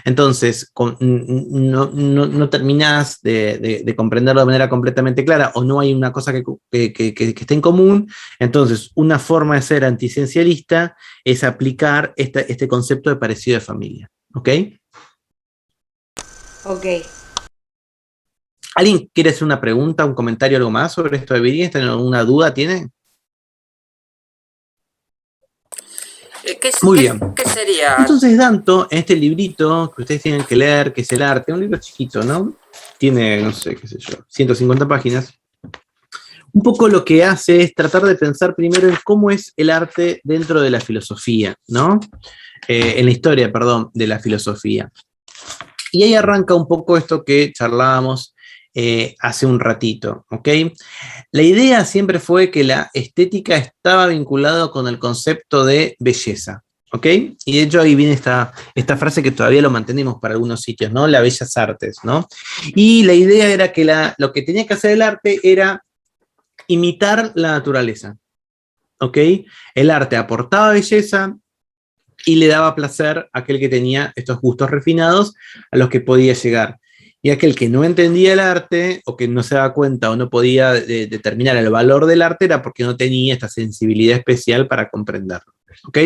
Entonces, no terminás de comprenderlo de manera completamente clara o no hay una cosa que esté en común, entonces una forma de ser antisencialista es aplicar este concepto de parecido de familia, ¿ok? Ok. ¿Alguien quiere hacer una pregunta, un comentario, algo más sobre esto de Wittgenstein? ¿Alguna duda tiene? Muy bien. ¿Qué sería? Entonces Danto, en este librito que ustedes tienen que leer, que es El Arte, un libro chiquito, ¿no? Tiene, no sé, qué sé yo, 150 páginas. Un poco lo que hace es tratar de pensar primero en cómo es el arte dentro de la filosofía, ¿no? En la historia, perdón, de la filosofía. Y ahí arranca un poco esto que charlábamos hace un ratito, ¿ok? La idea siempre fue que la estética estaba vinculada con el concepto de belleza, ¿ok? Y de hecho ahí viene esta frase que todavía lo mantenemos para algunos sitios, ¿no? Las bellas artes, ¿no? Y la idea era que lo que tenía que hacer el arte era imitar la naturaleza, ¿ok? El arte aportaba belleza y le daba placer a aquel que tenía estos gustos refinados a los que podía llegar. Y aquel que no entendía el arte o que no se daba cuenta o no podía determinar el valor del arte era porque no tenía esta sensibilidad especial para comprenderlo. ¿Ok?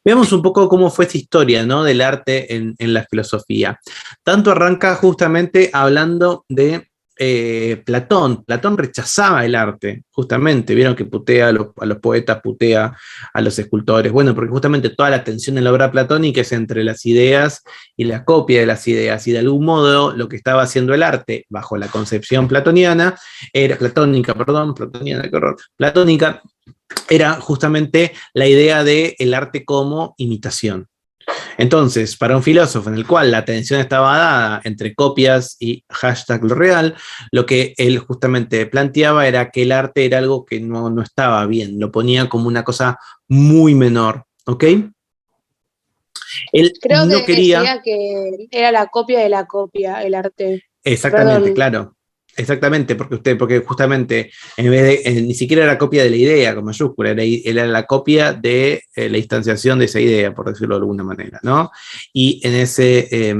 Veamos un poco cómo fue esta historia, ¿no? Del arte en la filosofía. Tanto arranca justamente hablando de Platón. Platón rechazaba el arte, justamente. Vieron que putea a los poetas, putea a los escultores. Bueno, porque justamente toda la tensión en la obra platónica es entre las ideas y la copia de las ideas. Y de algún modo lo que estaba haciendo el arte, bajo la concepción platoniana, era platónica, perdón, platoniana, qué horror, platónica, era justamente la idea del arte como imitación. Entonces, para un filósofo en el cual la atención estaba dada entre copias y hashtag lo real, lo que él justamente planteaba era que el arte era algo que no estaba bien, lo ponía como una cosa muy menor, ¿ok? Él Creo no que quería... decía que era la copia de la copia, el arte. Exactamente, Perdón. claro. exactamente, porque justamente en vez de, ni siquiera era copia de la idea con mayúscula, era la copia de la instanciación de esa idea, por decirlo de alguna manera, ¿no? Y en ese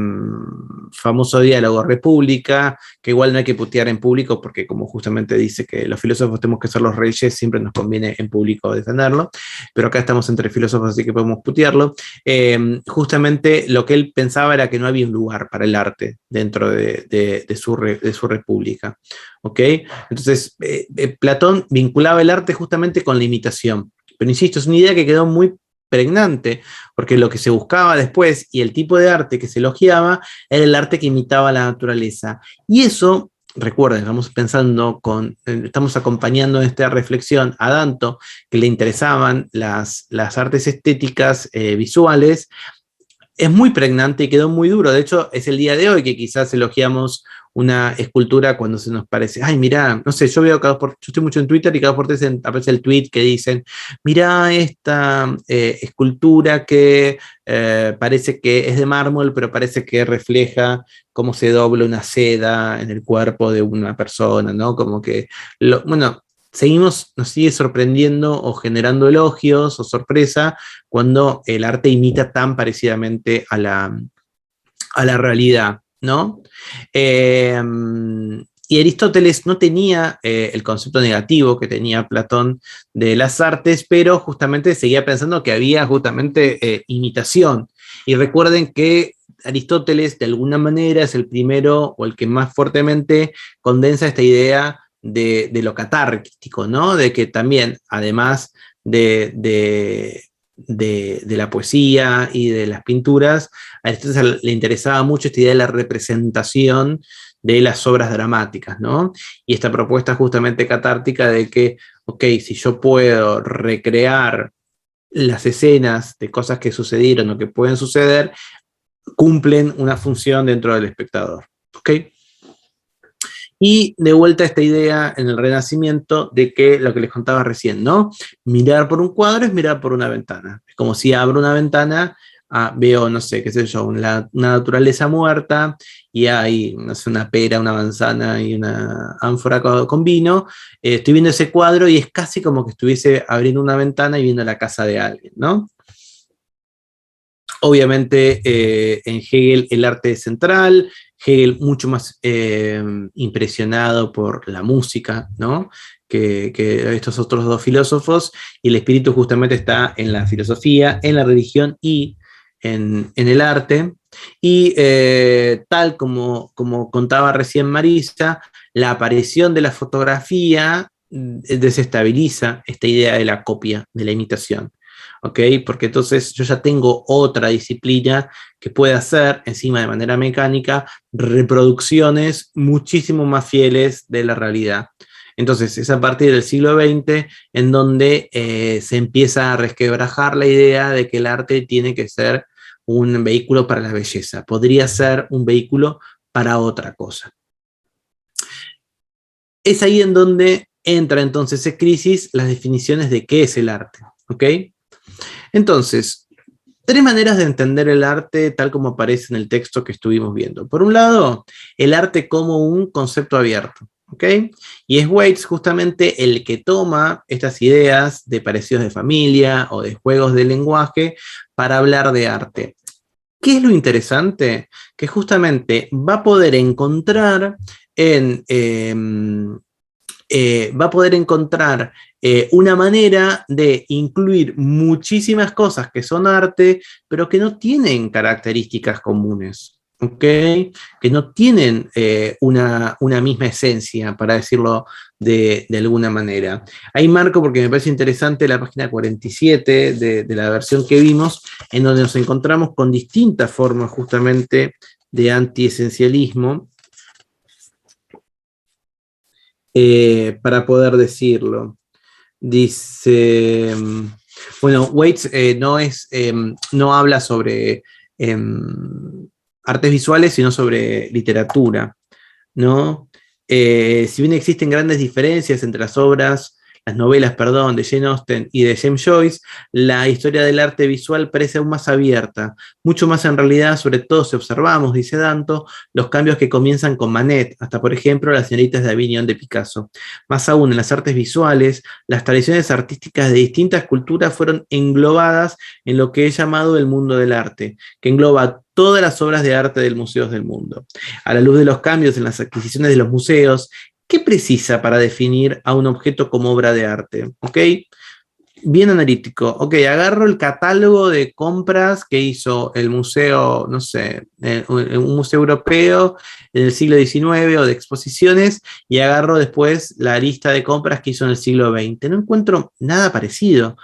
famoso diálogo República, que igual no hay que putear en público, porque como justamente dice que los filósofos tenemos que ser los reyes, siempre nos conviene en público defenderlo, pero acá estamos entre filósofos, así que podemos putearlo. Justamente lo que él pensaba era que no había un lugar para el arte dentro de su república. ¿Ok? Entonces, Platón vinculaba el arte justamente con la imitación. Pero insisto, es una idea que quedó muy pregnante, porque lo que se buscaba después y el tipo de arte que se elogiaba era el arte que imitaba la naturaleza. Y eso, recuerden, estamos acompañando en esta reflexión a Danto, que le interesaban las artes estéticas visuales, es muy pregnante y quedó muy duro. De hecho, es el día de hoy que quizás elogiamos una escultura cuando se nos parece, ay, mirá, no sé, yo estoy mucho en Twitter y cada por aparece el tweet que dicen, mirá esta escultura que parece que es de mármol, pero parece que refleja cómo se dobla una seda en el cuerpo de una persona, ¿no? Como que, bueno, nos sigue sorprendiendo o generando elogios o sorpresa cuando el arte imita tan parecidamente a la realidad, ¿no? Eh, y Aristóteles no tenía el concepto negativo que tenía Platón de las artes, pero justamente seguía pensando que había justamente imitación. Y recuerden que Aristóteles de alguna manera es el primero o el que más fuertemente condensa esta idea de lo catártico, ¿no? De que también, además de la poesía y de las pinturas, a Aristóteles le interesaba mucho esta idea de la representación de las obras dramáticas, ¿no? Y esta propuesta justamente catártica de que, ok, si yo puedo recrear las escenas de cosas que sucedieron o que pueden suceder, cumplen una función dentro del espectador, ¿ok? Y de vuelta esta idea en el Renacimiento de que lo que les contaba recién, ¿no? Mirar por un cuadro es mirar por una ventana. Es como si abro una ventana, veo, no sé, qué sé yo, una naturaleza muerta y hay, no sé, una pera, una manzana y una ánfora con vino. Estoy viendo ese cuadro y es casi como que estuviese abriendo una ventana y viendo la casa de alguien, ¿no? Obviamente en Hegel el arte es central, Hegel mucho más impresionado por la música, ¿no? Que estos otros dos filósofos, y el espíritu justamente está en la filosofía, en la religión y en el arte. Y tal como contaba recién Marisa, la aparición de la fotografía desestabiliza esta idea de la copia, de la imitación. ¿Ok? Porque entonces yo ya tengo otra disciplina que puede hacer, encima de manera mecánica, reproducciones muchísimo más fieles de la realidad. Entonces es a partir del siglo XX en donde se empieza a resquebrajar la idea de que el arte tiene que ser un vehículo para la belleza, podría ser un vehículo para otra cosa. Es ahí en donde entra entonces en crisis las definiciones de qué es el arte. ¿Ok? Entonces, tres maneras de entender el arte tal como aparece en el texto que estuvimos viendo. Por un lado, el arte como un concepto abierto, ¿ok? Y es Waits justamente el que toma estas ideas de parecidos de familia o de juegos de lenguaje para hablar de arte. ¿Qué es lo interesante? Que justamente va a poder encontrar una manera de incluir muchísimas cosas que son arte, pero que no tienen características comunes, ¿ok? Que no tienen una misma esencia, para decirlo de alguna manera. Ahí marco porque me parece interesante la página 47 de la versión que vimos, en donde nos encontramos con distintas formas justamente de antiesencialismo, para poder decirlo. Dice, bueno, Waits no habla sobre artes visuales, sino sobre literatura, ¿no? Si bien existen grandes diferencias entre las obras las novelas, perdón, de Jane Austen y de James Joyce, la historia del arte visual parece aún más abierta, mucho más en realidad, sobre todo si observamos, dice Danto, los cambios que comienzan con Manet, hasta por ejemplo las señoritas de Avignon de Picasso. Más aún, en las artes visuales, las tradiciones artísticas de distintas culturas fueron englobadas en lo que he llamado el mundo del arte, que engloba todas las obras de arte de museos del mundo. A la luz de los cambios en las adquisiciones de los museos, ¿qué precisa para definir a un objeto como obra de arte? ¿Ok? Bien analítico. Ok, agarro el catálogo de compras que hizo el museo, no sé, un museo europeo en el siglo XIX o de exposiciones, y agarro después la lista de compras que hizo en el siglo XX. No encuentro nada parecido.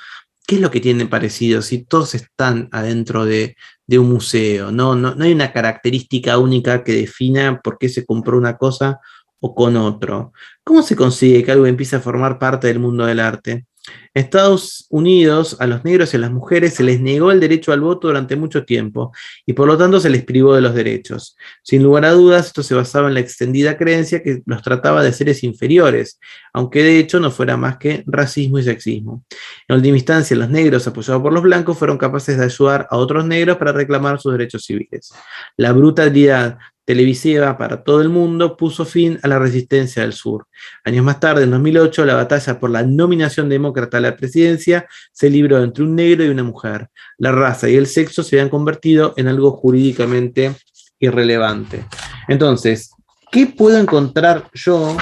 ¿Qué es lo que tienen parecido si todos están adentro de un museo? No hay una característica única que defina por qué se compró una cosa o con otro. ¿Cómo se consigue que algo empiece a formar parte del mundo del arte? En Estados Unidos, a los negros y a las mujeres se les negó el derecho al voto durante mucho tiempo y por lo tanto se les privó de los derechos. Sin lugar a dudas, esto se basaba en la extendida creencia que los trataba de seres inferiores, aunque de hecho no fuera más que racismo y sexismo. En última instancia, los negros, apoyados por los blancos, fueron capaces de ayudar a otros negros para reclamar sus derechos civiles. La brutalidad televisiva para todo el mundo puso fin a la resistencia del sur. Años más tarde, en 2008, la batalla por la nominación demócrata a la presidencia se libró entre un negro y una mujer. La raza y el sexo se habían convertido en algo jurídicamente irrelevante. Entonces, ¿qué puedo encontrar yo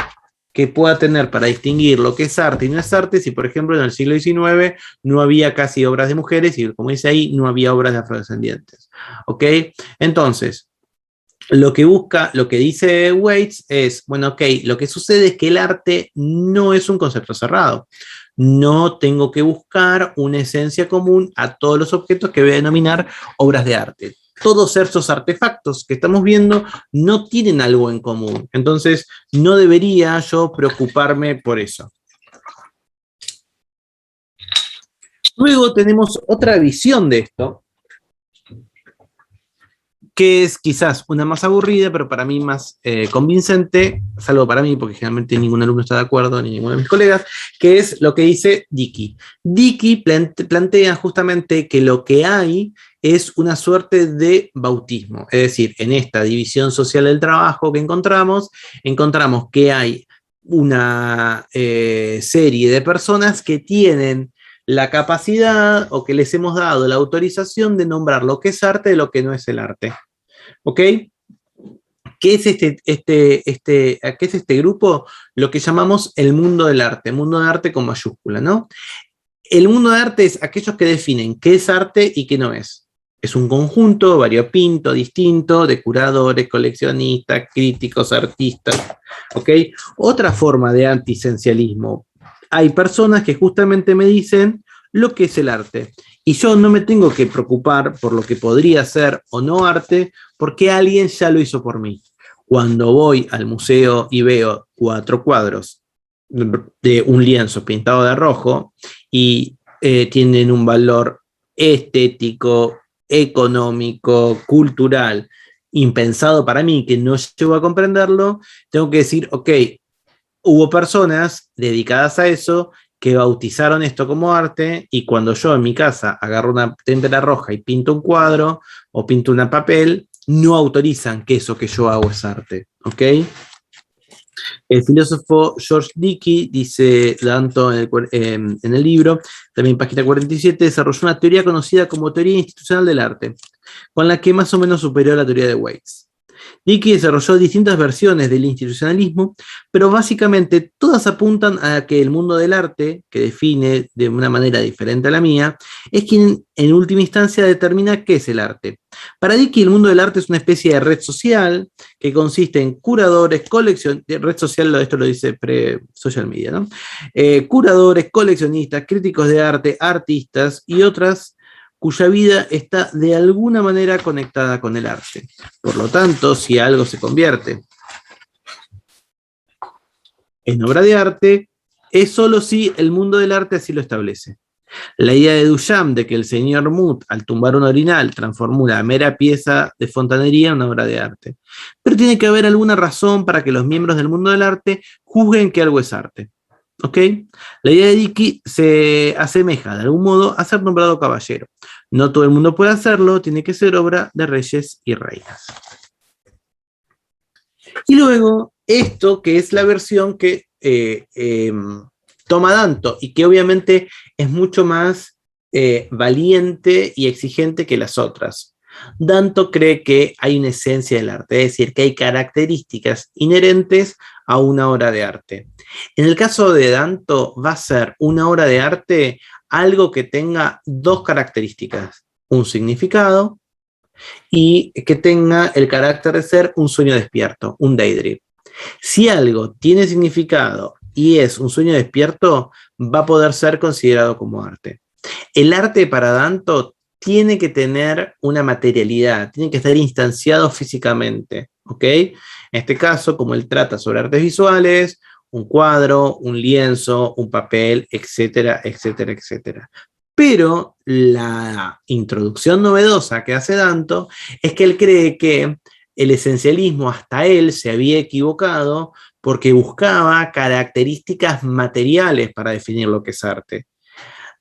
que pueda tener para distinguir lo que es arte y no es arte si, por ejemplo, en el siglo XIX no había casi obras de mujeres y, como dice ahí, no había obras de afrodescendientes? ¿Ok? Entonces, lo que dice Waits es, bueno, ok, lo que sucede es que el arte no es un concepto cerrado. No tengo que buscar una esencia común a todos los objetos que voy a denominar obras de arte. Todos esos artefactos que estamos viendo no tienen algo en común. Entonces, no debería yo preocuparme por eso. Luego tenemos otra visión de esto, que es quizás una más aburrida, pero para mí más convincente, salvo para mí, porque generalmente ningún alumno está de acuerdo, ni ninguno de mis colegas, que es lo que dice Dickey. Dickey plantea justamente que lo que hay es una suerte de bautismo, es decir, en esta división social del trabajo que encontramos que hay una serie de personas que tienen la capacidad o que les hemos dado la autorización de nombrar lo que es arte de lo que no es el arte. ¿Ok? ¿Qué es qué es este grupo? Lo que llamamos el mundo del arte, mundo de arte con mayúscula, ¿no? El mundo de arte es aquellos que definen qué es arte y qué no es. Es un conjunto variopinto, distinto, de curadores, coleccionistas, críticos, artistas, ¿ok? Otra forma de antiesencialismo. Hay personas que justamente me dicen lo que es el arte. Y yo no me tengo que preocupar por lo que podría ser o no arte, porque alguien ya lo hizo por mí. Cuando voy al museo y veo 4 cuadros de un lienzo pintado de rojo y tienen un valor estético, económico, cultural, impensado para mí, que no llego a comprenderlo, tengo que decir, ok, hubo personas dedicadas a eso que bautizaron esto como arte, y cuando yo en mi casa agarro una témpera roja y pinto un cuadro o pinto un papel, no autorizan que eso que yo hago es arte, ¿ok? El filósofo George Dickey, dice Danto en el libro, también página 47, desarrolló una teoría conocida como teoría institucional del arte, con la que más o menos superó la teoría de Waits. Dickey desarrolló distintas versiones del institucionalismo, pero básicamente todas apuntan a que el mundo del arte, que define de una manera diferente a la mía, es quien en última instancia determina qué es el arte. Para Dickey, el mundo del arte es una especie de red social que consiste en curadores, red social, esto lo dice pre-social media, ¿no? Curadores, coleccionistas, críticos de arte, artistas y otras cuya vida está de alguna manera conectada con el arte. Por lo tanto, si algo se convierte en obra de arte, es solo si el mundo del arte así lo establece. La idea de Duchamp de que el señor Moot, al tumbar un orinal, transformó una mera pieza de fontanería en una obra de arte. Pero tiene que haber alguna razón para que los miembros del mundo del arte juzguen que algo es arte. ¿Ok? La idea de Dickey se asemeja de algún modo a ser nombrado caballero. No todo el mundo puede hacerlo, tiene que ser obra de reyes y reinas. Y luego, esto que es la versión que toma Danto y que obviamente es mucho más valiente y exigente que las otras. Danto cree que hay una esencia del arte, es decir, que hay características inherentes a una obra de arte. En el caso de Danto, va a ser una obra de arte algo que tenga dos características, un significado y que tenga el carácter de ser un sueño despierto, un daydream. Si algo tiene significado y es un sueño despierto, va a poder ser considerado como arte. El arte para Danto tiene que tener una materialidad, tiene que estar instanciado físicamente, ¿ok? En este caso, como él trata sobre artes visuales, un cuadro, un lienzo, un papel, etcétera, etcétera, etcétera. Pero la introducción novedosa que hace Danto es que él cree que el esencialismo hasta él se había equivocado porque buscaba características materiales para definir lo que es arte.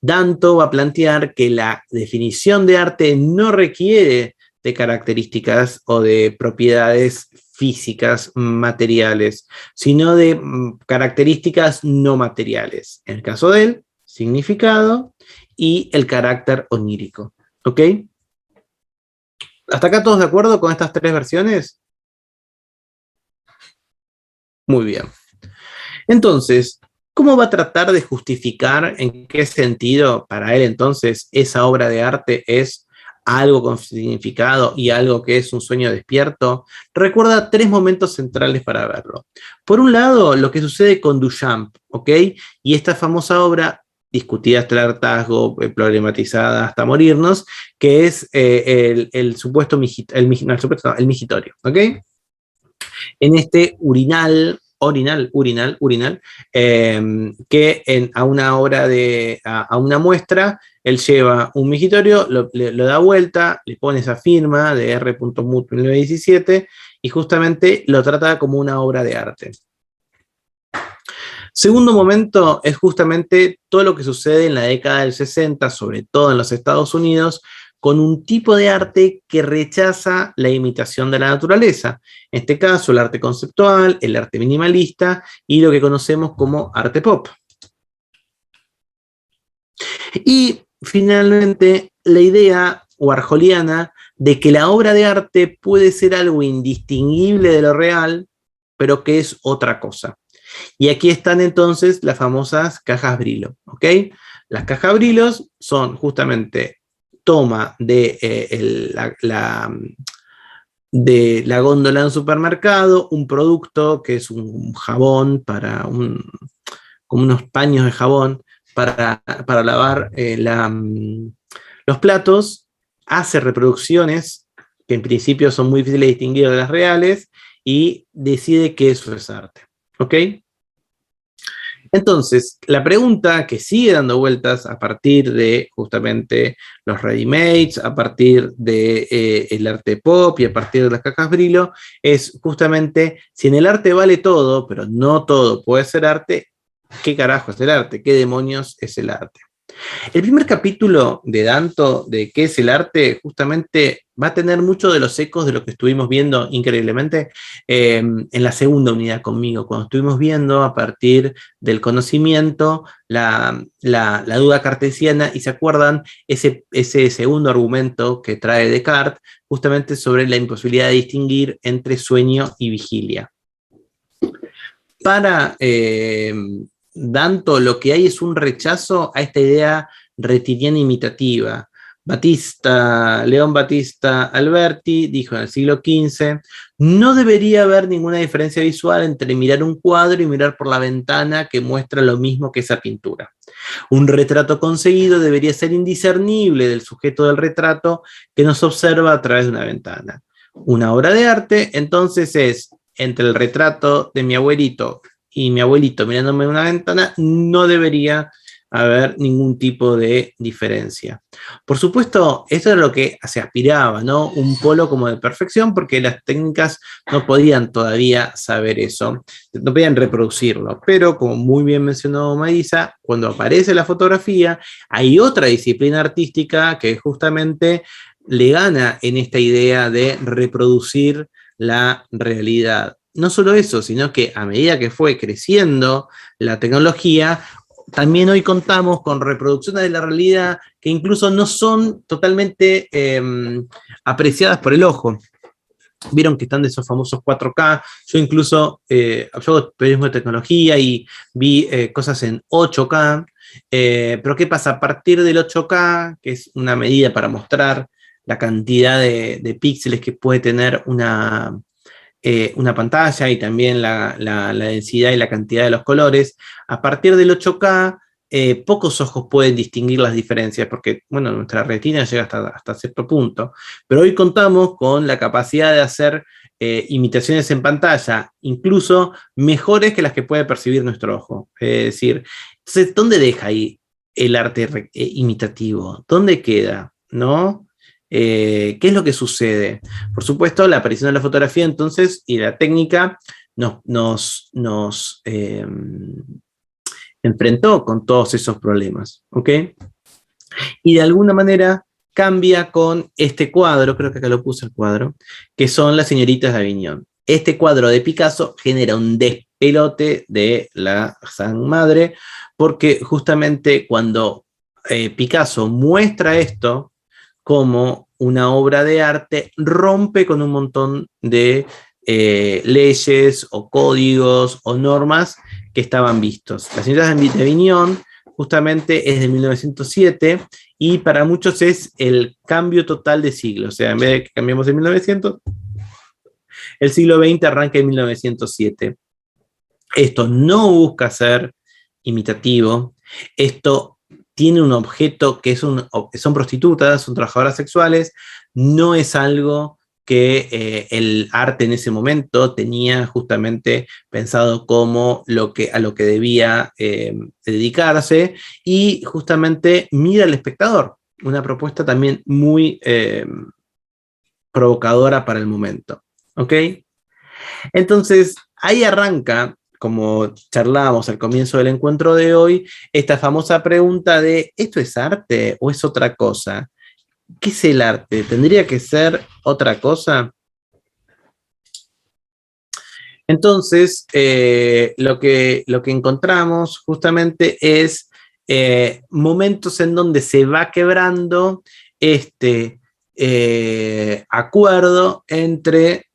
Danto va a plantear que la definición de arte no requiere de características o de propiedades físicas materiales, sino de características no materiales. En el caso de él, significado y el carácter onírico. ¿Ok? ¿Hasta acá todos de acuerdo con estas tres versiones? Muy bien. Entonces, ¿cómo va a tratar de justificar en qué sentido para él entonces esa obra de arte es algo con significado y algo que es un sueño despierto? Recuerda tres momentos centrales para verlo. Por un lado, lo que sucede con Duchamp, ¿ok? Y esta famosa obra discutida hasta el hartazgo, problematizada hasta morirnos, que es el supuesto el migitorio, ¿ok? En este urinal, a una obra a una muestra, él lleva un migitorio, lo da vuelta, le pone esa firma de R.Mut 1917 y justamente lo trata como una obra de arte. Segundo momento es justamente todo lo que sucede en la década del 60, sobre todo en los Estados Unidos, con un tipo de arte que rechaza la imitación de la naturaleza. En este caso, el arte conceptual, el arte minimalista y lo que conocemos como arte pop. Y finalmente, la idea warholiana de que la obra de arte puede ser algo indistinguible de lo real, pero que es otra cosa. Y aquí están entonces las famosas cajas Brillo, ¿ok? Las cajas Brillo son justamente toma de de la góndola de un supermercado, un producto que es un jabón como unos paños de jabón para lavar los platos, hace reproducciones que en principio son muy difíciles de distinguir de las reales y decide que eso es arte. ¿Ok? Entonces, la pregunta que sigue dando vueltas a partir de justamente los ready-mades, a partir de el arte pop y a partir de las cajas Brillo, es justamente si en el arte vale todo, pero no todo puede ser arte, ¿qué carajo es el arte? ¿Qué demonios es el arte? El primer capítulo de Danto, de qué es el arte, justamente va a tener mucho de los ecos de lo que estuvimos viendo increíblemente en la segunda unidad conmigo, cuando estuvimos viendo a partir del conocimiento la duda cartesiana, y se acuerdan ese segundo argumento que trae Descartes, justamente sobre la imposibilidad de distinguir entre sueño y vigilia. Para Danto, lo que hay es un rechazo a esta idea retiniana imitativa. León Battista Alberti dijo en el siglo XV, no debería haber ninguna diferencia visual entre mirar un cuadro y mirar por la ventana que muestra lo mismo que esa pintura. Un retrato conseguido debería ser indiscernible del sujeto del retrato que nos observa a través de una ventana. Una obra de arte, entonces, es entre el retrato de mi abuelito y mi abuelito mirándome en una ventana, no debería haber ningún tipo de diferencia. Por supuesto, esto era lo que se aspiraba, ¿no? Un polo como de perfección, porque las técnicas no podían todavía saber eso, no podían reproducirlo. Pero, como muy bien mencionó Marisa, cuando aparece la fotografía, hay otra disciplina artística que justamente le gana en esta idea de reproducir la realidad. No solo eso, sino que a medida que fue creciendo la tecnología, también hoy contamos con reproducciones de la realidad que incluso no son totalmente apreciadas por el ojo. Vieron que están de esos famosos 4K. Yo incluso yo hago periodismo de tecnología y vi cosas en 8K. Pero ¿qué pasa? A partir del 8K, que es una medida para mostrar la cantidad de píxeles que puede tener una pantalla y también la densidad y la cantidad de los colores. A partir del 8K, pocos ojos pueden distinguir las diferencias, porque, bueno, nuestra retina llega hasta cierto punto, pero hoy contamos con la capacidad de hacer imitaciones en pantalla, incluso mejores que las que puede percibir nuestro ojo. Es decir, entonces, ¿dónde deja ahí el arte imitativo? ¿Dónde queda? ¿No? ¿Qué es lo que sucede? Por supuesto, la aparición de la fotografía entonces y la técnica nos enfrentó con todos esos problemas, ¿ok? Y de alguna manera cambia con este cuadro, creo que acá lo puse el cuadro, que son las señoritas de Aviñón. Este cuadro de Picasso genera un despelote de la San Madre, porque justamente cuando Picasso muestra esto como una obra de arte, rompe con un montón de leyes o códigos o normas que estaban vistos. Las señoritas de Aviñón justamente es de 1907 y para muchos es el cambio total de siglo. O sea, en vez de que cambiemos en 1900, el siglo XX arranca en 1907. Esto no busca ser imitativo, esto tiene un objeto que son prostitutas, son trabajadoras sexuales, no es algo que el arte en ese momento tenía justamente pensado como a lo que debía dedicarse, y justamente mira al espectador, una propuesta también muy provocadora para el momento. ¿Ok? Entonces, ahí arranca, como charlábamos al comienzo del encuentro de hoy, esta famosa pregunta de, ¿esto es arte o es otra cosa? ¿Qué es el arte? ¿Tendría que ser otra cosa? Entonces, lo que encontramos justamente es momentos en donde se va quebrando este acuerdo entre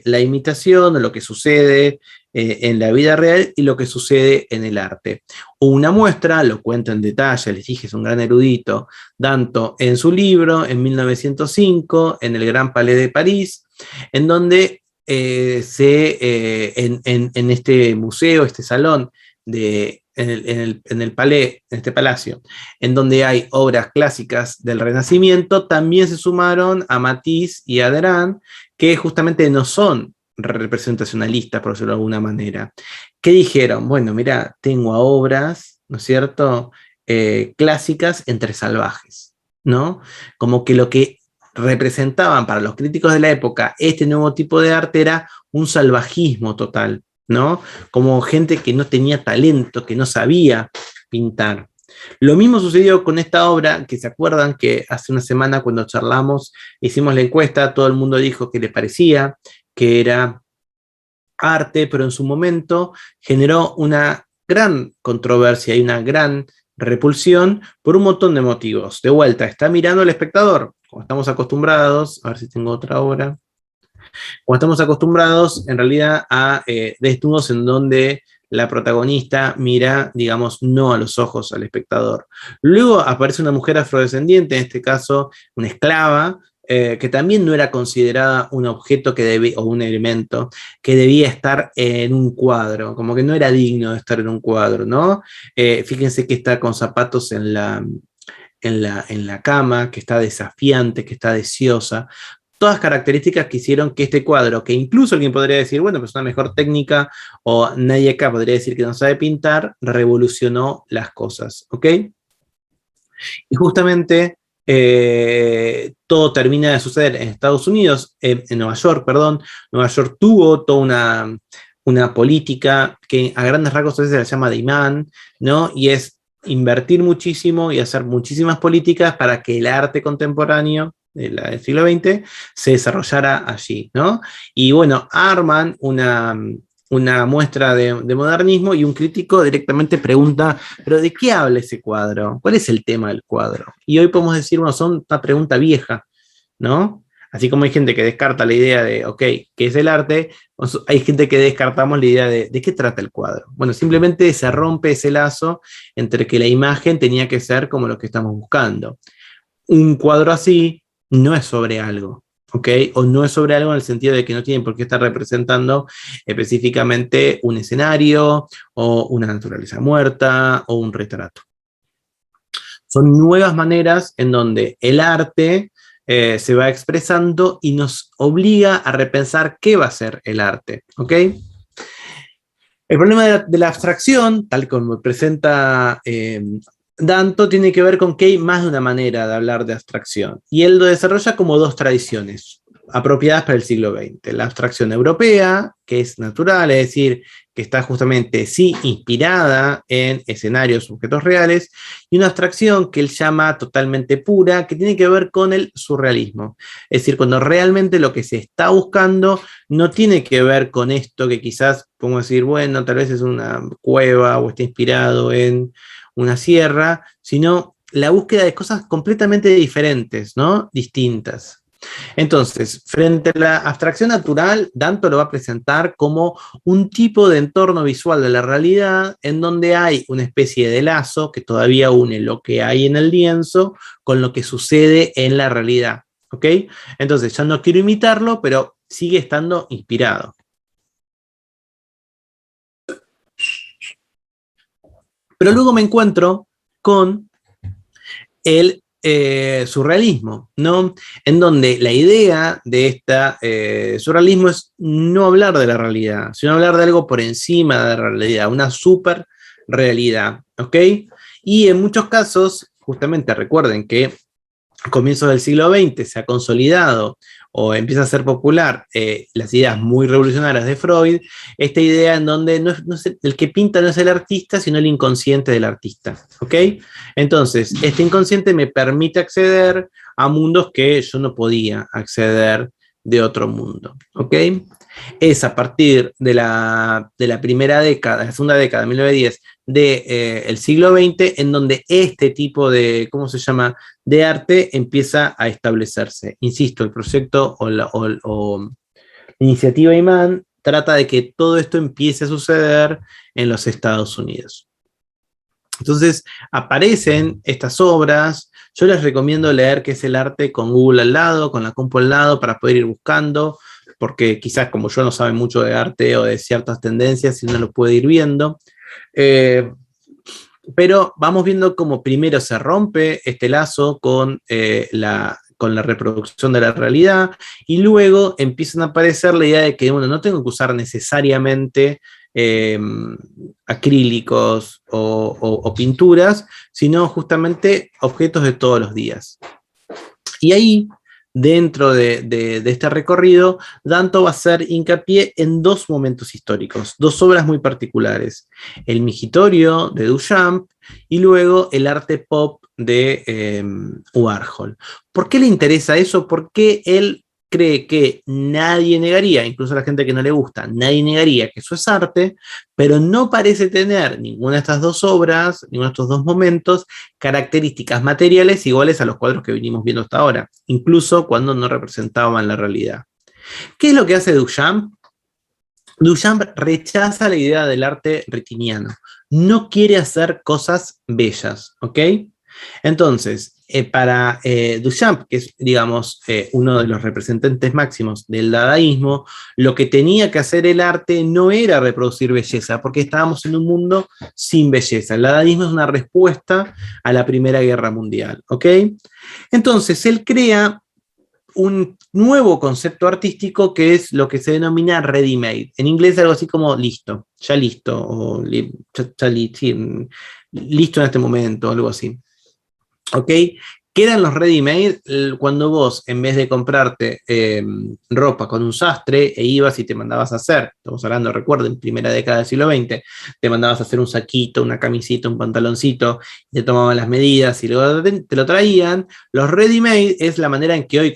la imitación o lo que sucede en la vida real y lo que sucede en el arte. Una muestra, lo cuenta en detalle, les dije, es un gran erudito, Danto, en su libro, en 1905, en el Gran Palais de París, en donde en este museo, este salón, en el palais, en este palacio, en donde hay obras clásicas del Renacimiento, también se sumaron a Matisse y a Derain, que justamente no son representacionalistas, por decirlo de alguna manera. ¿Qué dijeron? Bueno, mira, tengo a obras, ¿no es cierto?, clásicas entre salvajes, ¿no? Como que lo que representaban para los críticos de la época este nuevo tipo de arte era un salvajismo total, ¿no? Como gente que no tenía talento, que no sabía pintar. Lo mismo sucedió con esta obra, que se acuerdan que hace una semana cuando charlamos, hicimos la encuesta, todo el mundo dijo que le parecía que era arte, pero en su momento generó una gran controversia y una gran repulsión por un montón de motivos. De vuelta, está mirando al espectador, como estamos acostumbrados, a ver si tengo otra obra, como estamos acostumbrados en realidad a desnudos en donde la protagonista mira, digamos, no a los ojos al espectador. Luego aparece una mujer afrodescendiente, en este caso una esclava, que también no era considerada un objeto o un elemento que debía estar en un cuadro, como que no era digno de estar en un cuadro, ¿no? Fíjense que está con zapatos en la cama, que está desafiante, que está deseosa. todas características que hicieron que este cuadro, que incluso alguien podría decir, bueno, pues una mejor técnica, o nadie acá podría decir que no sabe pintar, revolucionó las cosas, ¿ok? Y justamente todo termina de suceder en Estados Unidos, en Nueva York, perdón. Nueva York tuvo toda una política que a grandes rasgos a veces se la llama de imán, ¿no? Y es invertir muchísimo y hacer muchísimas políticas para que el arte contemporáneo del siglo XX se desarrollara allí, ¿no? Y bueno, arman una muestra de modernismo y un crítico directamente pregunta, ¿pero de qué habla ese cuadro? ¿Cuál es el tema del cuadro? Y hoy podemos decir, bueno, son una pregunta vieja, ¿no? Así como hay gente que descarta la idea de, ok, ¿qué es el arte? Hay gente que descartamos la idea de qué trata el cuadro. Bueno, simplemente se rompe ese lazo entre que la imagen tenía que ser como lo que estamos buscando. Un cuadro así no es sobre algo, ¿ok? O no es sobre algo en el sentido de que no tiene por qué estar representando específicamente un escenario o una naturaleza muerta o un retrato. Son nuevas maneras en donde el arte se va expresando y nos obliga a repensar qué va a ser el arte, ¿ok? El problema de la abstracción, tal como presenta Danto, tiene que ver con que hay más de una manera de hablar de abstracción. Y él lo desarrolla como dos tradiciones apropiadas para el siglo XX. La abstracción europea, que es natural, es decir, que está justamente, sí, inspirada en escenarios, objetos reales, y una abstracción que él llama totalmente pura, que tiene que ver con el surrealismo. Es decir, cuando realmente lo que se está buscando no tiene que ver con esto que quizás podemos decir, bueno, tal vez es una cueva o está inspirado en una sierra, sino la búsqueda de cosas completamente diferentes, ¿no? Distintas. Entonces, frente a la abstracción natural, Danto lo va a presentar como un tipo de entorno visual de la realidad en donde hay una especie de lazo que todavía une lo que hay en el lienzo con lo que sucede en la realidad, ¿ok? Entonces, ya no quiero imitarlo, pero sigue estando inspirado. Pero luego me encuentro con el surrealismo, ¿no? En donde la idea de este surrealismo es no hablar de la realidad, sino hablar de algo por encima de la realidad, una super realidad, ¿ok? Y en muchos casos, justamente recuerden que a comienzos del siglo XX se ha consolidado o empieza a ser popular las ideas muy revolucionarias de Freud, esta idea en donde el que pinta no es el artista, sino el inconsciente del artista, ¿ok? Entonces, este inconsciente me permite acceder a mundos que yo no podía acceder de otro mundo, ¿ok? Es a partir de la primera década, la segunda década, 1910, del siglo XX, en donde este tipo de, ¿cómo se llama?, de arte empieza a establecerse. Insisto, el proyecto o la iniciativa Imán trata de que todo esto empiece a suceder en los Estados Unidos. Entonces, aparecen estas obras. Yo les recomiendo leer qué es el arte con Google al lado, con la compu al lado, para poder ir buscando, porque quizás como yo no sabe mucho de arte o de ciertas tendencias, si no lo puede ir viendo. Pero vamos viendo cómo primero se rompe este lazo con la reproducción de la realidad, y luego empiezan a aparecer la idea de que, bueno, no tengo que usar necesariamente acrílicos o pinturas, sino justamente objetos de todos los días. Y ahí, dentro de este recorrido, Danto va a hacer hincapié en dos momentos históricos, dos obras muy particulares: el Migitorio de Duchamp y luego el arte pop de Warhol. ¿Por qué le interesa eso? Porque él cree que nadie negaría, incluso la gente que no le gusta, nadie negaría que eso es arte, pero no parece tener ninguna de estas dos obras, ninguno de estos dos momentos, características materiales iguales a los cuadros que venimos viendo hasta ahora, incluso cuando no representaban la realidad. ¿Qué es lo que hace Duchamp? Duchamp rechaza la idea del arte retiniano, no quiere hacer cosas bellas, ¿ok? Entonces, para Duchamp, que es, digamos, uno de los representantes máximos del dadaísmo, lo que tenía que hacer el arte no era reproducir belleza, porque estábamos en un mundo sin belleza. El dadaísmo es una respuesta a la Primera Guerra Mundial, ¿ok? Entonces, él crea un nuevo concepto artístico que es lo que se denomina ready-made. En inglés algo así como listo, ya listo, o sí, listo en este momento, algo así. ¿Ok? ¿Qué eran los ready-made? Cuando vos, en vez de comprarte ropa con un sastre, e ibas y te mandabas a hacer, estamos hablando, recuerden, primera década del siglo XX, te mandabas a hacer un saquito, una camisita, un pantaloncito, te tomaban las medidas y luego te lo traían. Los ready-made es la manera en que hoy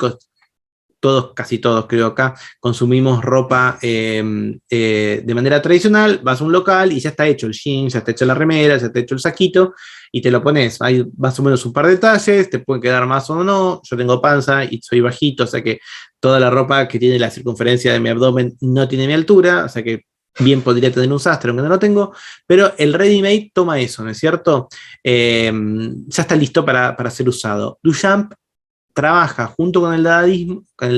todos, casi todos creo acá, consumimos ropa de manera tradicional. Vas a un local y ya está hecho el jean, ya está hecho la remera, ya está hecho el saquito y te lo pones. Hay más o menos un par de talles, te pueden quedar más o no. Yo tengo panza y soy bajito, o sea que toda la ropa que tiene la circunferencia de mi abdomen no tiene mi altura, o sea que bien podría tener un sastre, aunque no lo tengo, pero el ready-made toma eso, ¿no es cierto? Ya está listo para ser usado. Duchamp trabaja junto con el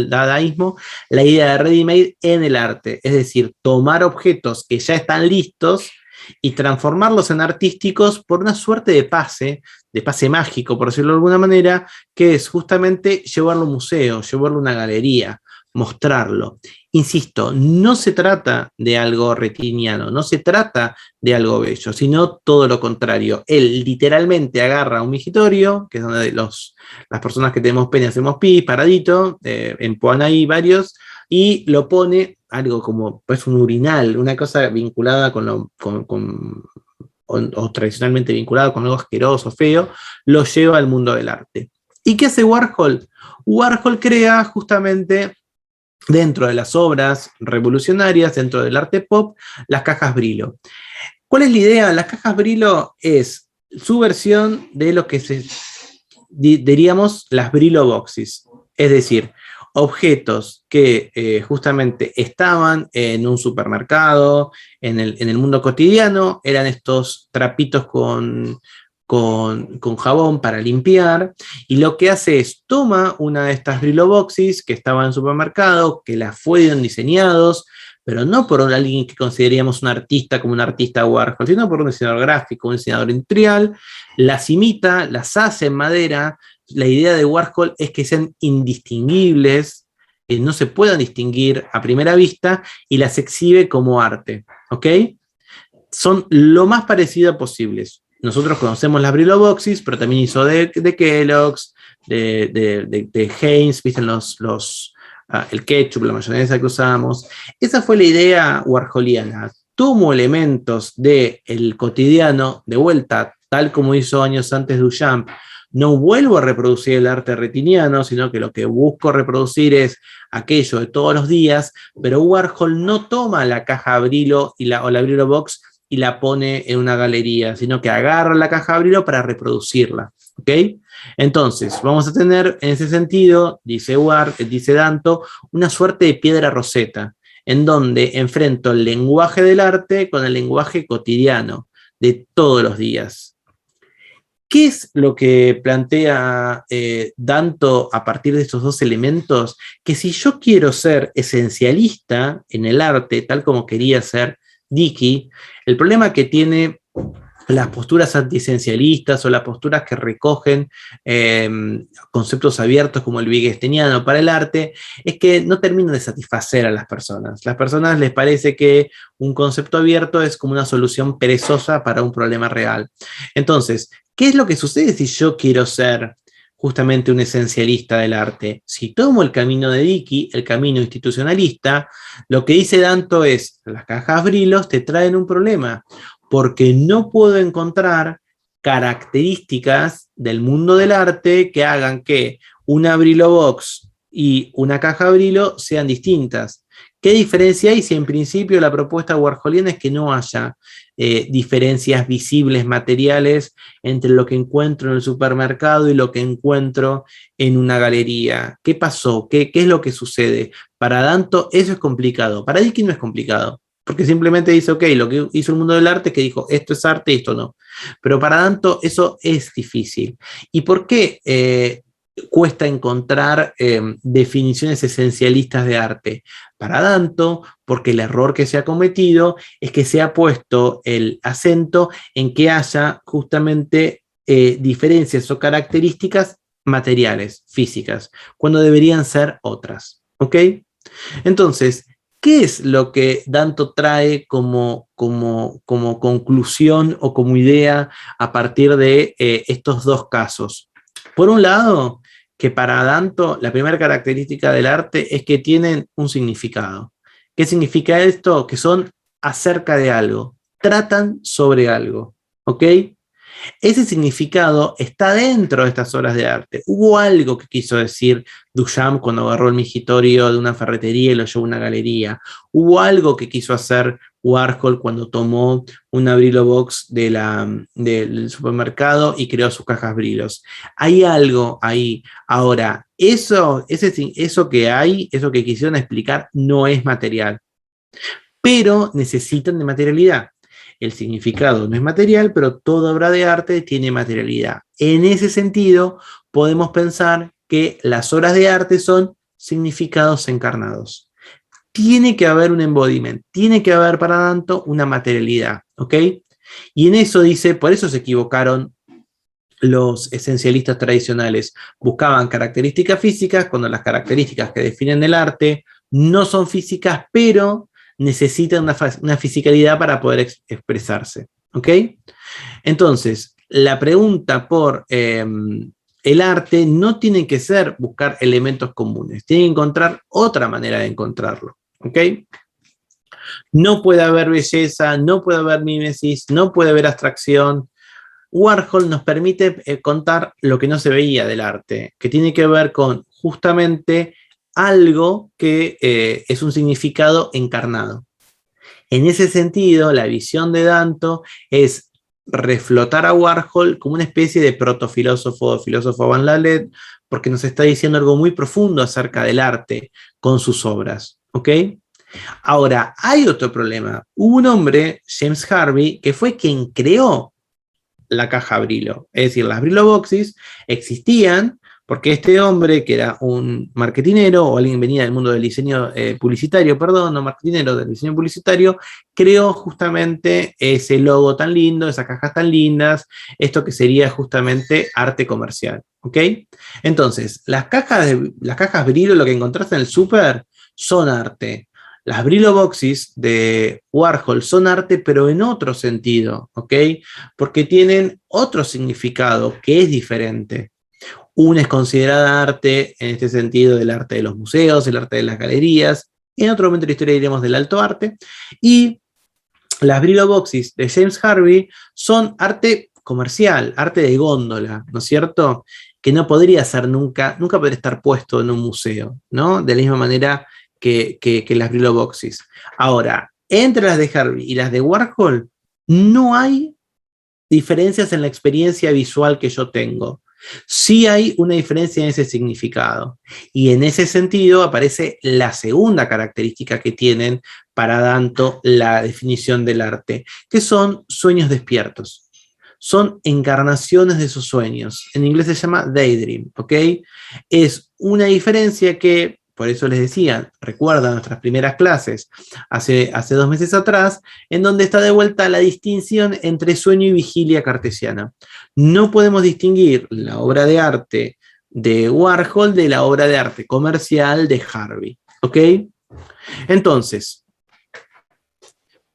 dadaísmo la idea de ready-made en el arte, es decir, tomar objetos que ya están listos y transformarlos en artísticos por una suerte de pase mágico, por decirlo de alguna manera, que es justamente llevarlo a un museo, llevarlo a una galería, mostrarlo. Insisto, no se trata de algo retiniano, no se trata de algo bello, sino todo lo contrario. Él literalmente agarra un migitorio, que es donde las personas que tenemos pene hacemos pis, paradito, en Puan hay varios, y lo pone algo como pues un urinal, una cosa vinculada o tradicionalmente vinculada con algo asqueroso, feo, lo lleva al mundo del arte. ¿Y qué hace Warhol? Warhol crea justamente dentro de las obras revolucionarias, dentro del arte pop, las cajas Brillo. ¿Cuál es la idea? Las cajas Brillo es su versión de lo que diríamos las Brillo Boxes, es decir, objetos que justamente estaban en un supermercado, en el mundo cotidiano, eran estos trapitos con jabón para limpiar, y lo que hace es toma una de estas Brillo Boxes que estaba en el supermercado, que las fueron diseñados, pero no por alguien que consideraríamos un artista como un artista Warhol, sino por un diseñador gráfico, un diseñador industrial, las imita, las hace en madera. La idea de Warhol es que sean indistinguibles, que no se puedan distinguir a primera vista, y las exhibe como arte, ¿ok? Son lo más parecido posibles. Nosotros conocemos las Brillo Boxes, pero también hizo de Kellogg's, de Heinz, ¿viste? El ketchup, la mayonesa que usamos. Esa fue la idea warholiana. Tomo elementos del cotidiano de vuelta, tal como hizo años antes Duchamp. No vuelvo a reproducir el arte retiniano, sino que lo que busco reproducir es aquello de todos los días, pero Warhol no toma la caja Brillo o la Brillo Box y la pone en una galería, sino que agarra la caja Brillo para reproducirla. ¿Ok? Entonces, vamos a tener en ese sentido, dice Danto, una suerte de piedra roseta, en donde enfrento el lenguaje del arte con el lenguaje cotidiano de todos los días. ¿Qué es lo que plantea Danto a partir de estos dos elementos? Que si yo quiero ser esencialista en el arte, tal como quería ser Dickey, el problema que tiene las posturas antiesencialistas o las posturas que recogen conceptos abiertos como el wittgensteiniano para el arte, es que no terminan de satisfacer a las personas. Las personas les parece que un concepto abierto es como una solución perezosa para un problema real. Entonces, ¿qué es lo que sucede si yo quiero ser justamente un esencialista del arte? Si tomo el camino de Dickey, el camino institucionalista, lo que dice Danto es, las cajas Brillo te traen un problema, porque no puedo encontrar características del mundo del arte que hagan que una Brillo Box y una caja Brillo sean distintas. ¿Qué diferencia hay si en principio la propuesta warholiana es que no haya diferencias visibles, materiales, entre lo que encuentro en el supermercado y lo que encuentro en una galería? ¿Qué pasó? ¿Qué es lo que sucede? Para Danto eso es complicado. Para Dickey no es complicado, porque simplemente dice, ok, lo que hizo el mundo del arte es que dijo, esto es arte y esto no. Pero para Danto eso es difícil. ¿Y por qué cuesta encontrar definiciones esencialistas de arte? Para Danto, porque el error que se ha cometido es que se ha puesto el acento en que haya justamente diferencias o características materiales, físicas, cuando deberían ser otras. ¿Ok? Entonces, ¿qué es lo que Danto trae como conclusión o como idea a partir de estos dos casos? Por un lado, que para Danto la primera característica del arte es que tienen un significado. ¿Qué significa esto? Que son acerca de algo, tratan sobre algo. ¿Ok? Ese significado está dentro de estas obras de arte. Hubo algo que quiso decir Duchamp cuando agarró el migitorio de una ferretería y lo llevó a una galería. Hubo algo que quiso hacer Warhol cuando tomó una Brillo Box del supermercado y creó sus cajas Brillos. Hay algo ahí. Ahora, eso que hay, eso que quisieron explicar, no es material, pero necesitan de materialidad. El significado no es material, pero toda obra de arte tiene materialidad. En ese sentido, podemos pensar que las obras de arte son significados encarnados. Tiene que haber un embodiment, tiene que haber para tanto una materialidad, ¿ok? Y en eso dice, por eso se equivocaron los esencialistas tradicionales. Buscaban características físicas cuando las características que definen el arte no son físicas, pero necesitan una fisicalidad para poder expresarse. ¿Ok? Entonces, la pregunta por el arte no tiene que ser buscar elementos comunes, tiene que encontrar otra manera de encontrarlo. ¿Ok? No puede haber belleza, no puede haber mímesis, no puede haber abstracción. Warhol nos permite contar lo que no se veía del arte, que tiene que ver con justamente algo que es un significado encarnado. En ese sentido, la visión de Danto es reflotar a Warhol como una especie de protofilósofo, filósofo Van Lalet, porque nos está diciendo algo muy profundo acerca del arte con sus obras. ¿Ok? Ahora, hay otro problema. Hubo un hombre, James Harvey, que fue quien creó la caja Brillo. Es decir, las Brillo Boxes existían porque este hombre, que era un marketinero, o alguien venía del mundo del diseño publicitario, perdón, no marketinero, del diseño publicitario, creó justamente ese logo tan lindo, esas cajas tan lindas, esto que sería justamente arte comercial. ¿Ok? Entonces, las cajas Brillo, lo que encontraste en el súper, son arte. Las Brillo Boxes de Warhol son arte, pero en otro sentido, ¿ok? Porque tienen otro significado que es diferente. Una es considerada arte en este sentido del arte de los museos, el arte de las galerías. En otro momento de la historia diremos del alto arte. Y las Brillo Boxes de James Harvey son arte comercial, arte de góndola, ¿no es cierto? Que no podría ser nunca podría estar puesto en un museo, ¿no? De la misma manera que las Brillo Boxes. Ahora, entre las de Harvey y las de Warhol, no hay diferencias en la experiencia visual que yo tengo. Sí hay una diferencia en ese significado. Y en ese sentido aparece la segunda característica que tienen para Danto la definición del arte, que son sueños despiertos. Son encarnaciones de esos sueños. En inglés se llama daydream, ¿ok? Es una diferencia que, por eso les decía, recuerda nuestras primeras clases hace 2 meses atrás, en donde está de vuelta la distinción entre sueño y vigilia cartesiana. No podemos distinguir la obra de arte de Warhol de la obra de arte comercial de Harvey. ¿Ok? Entonces,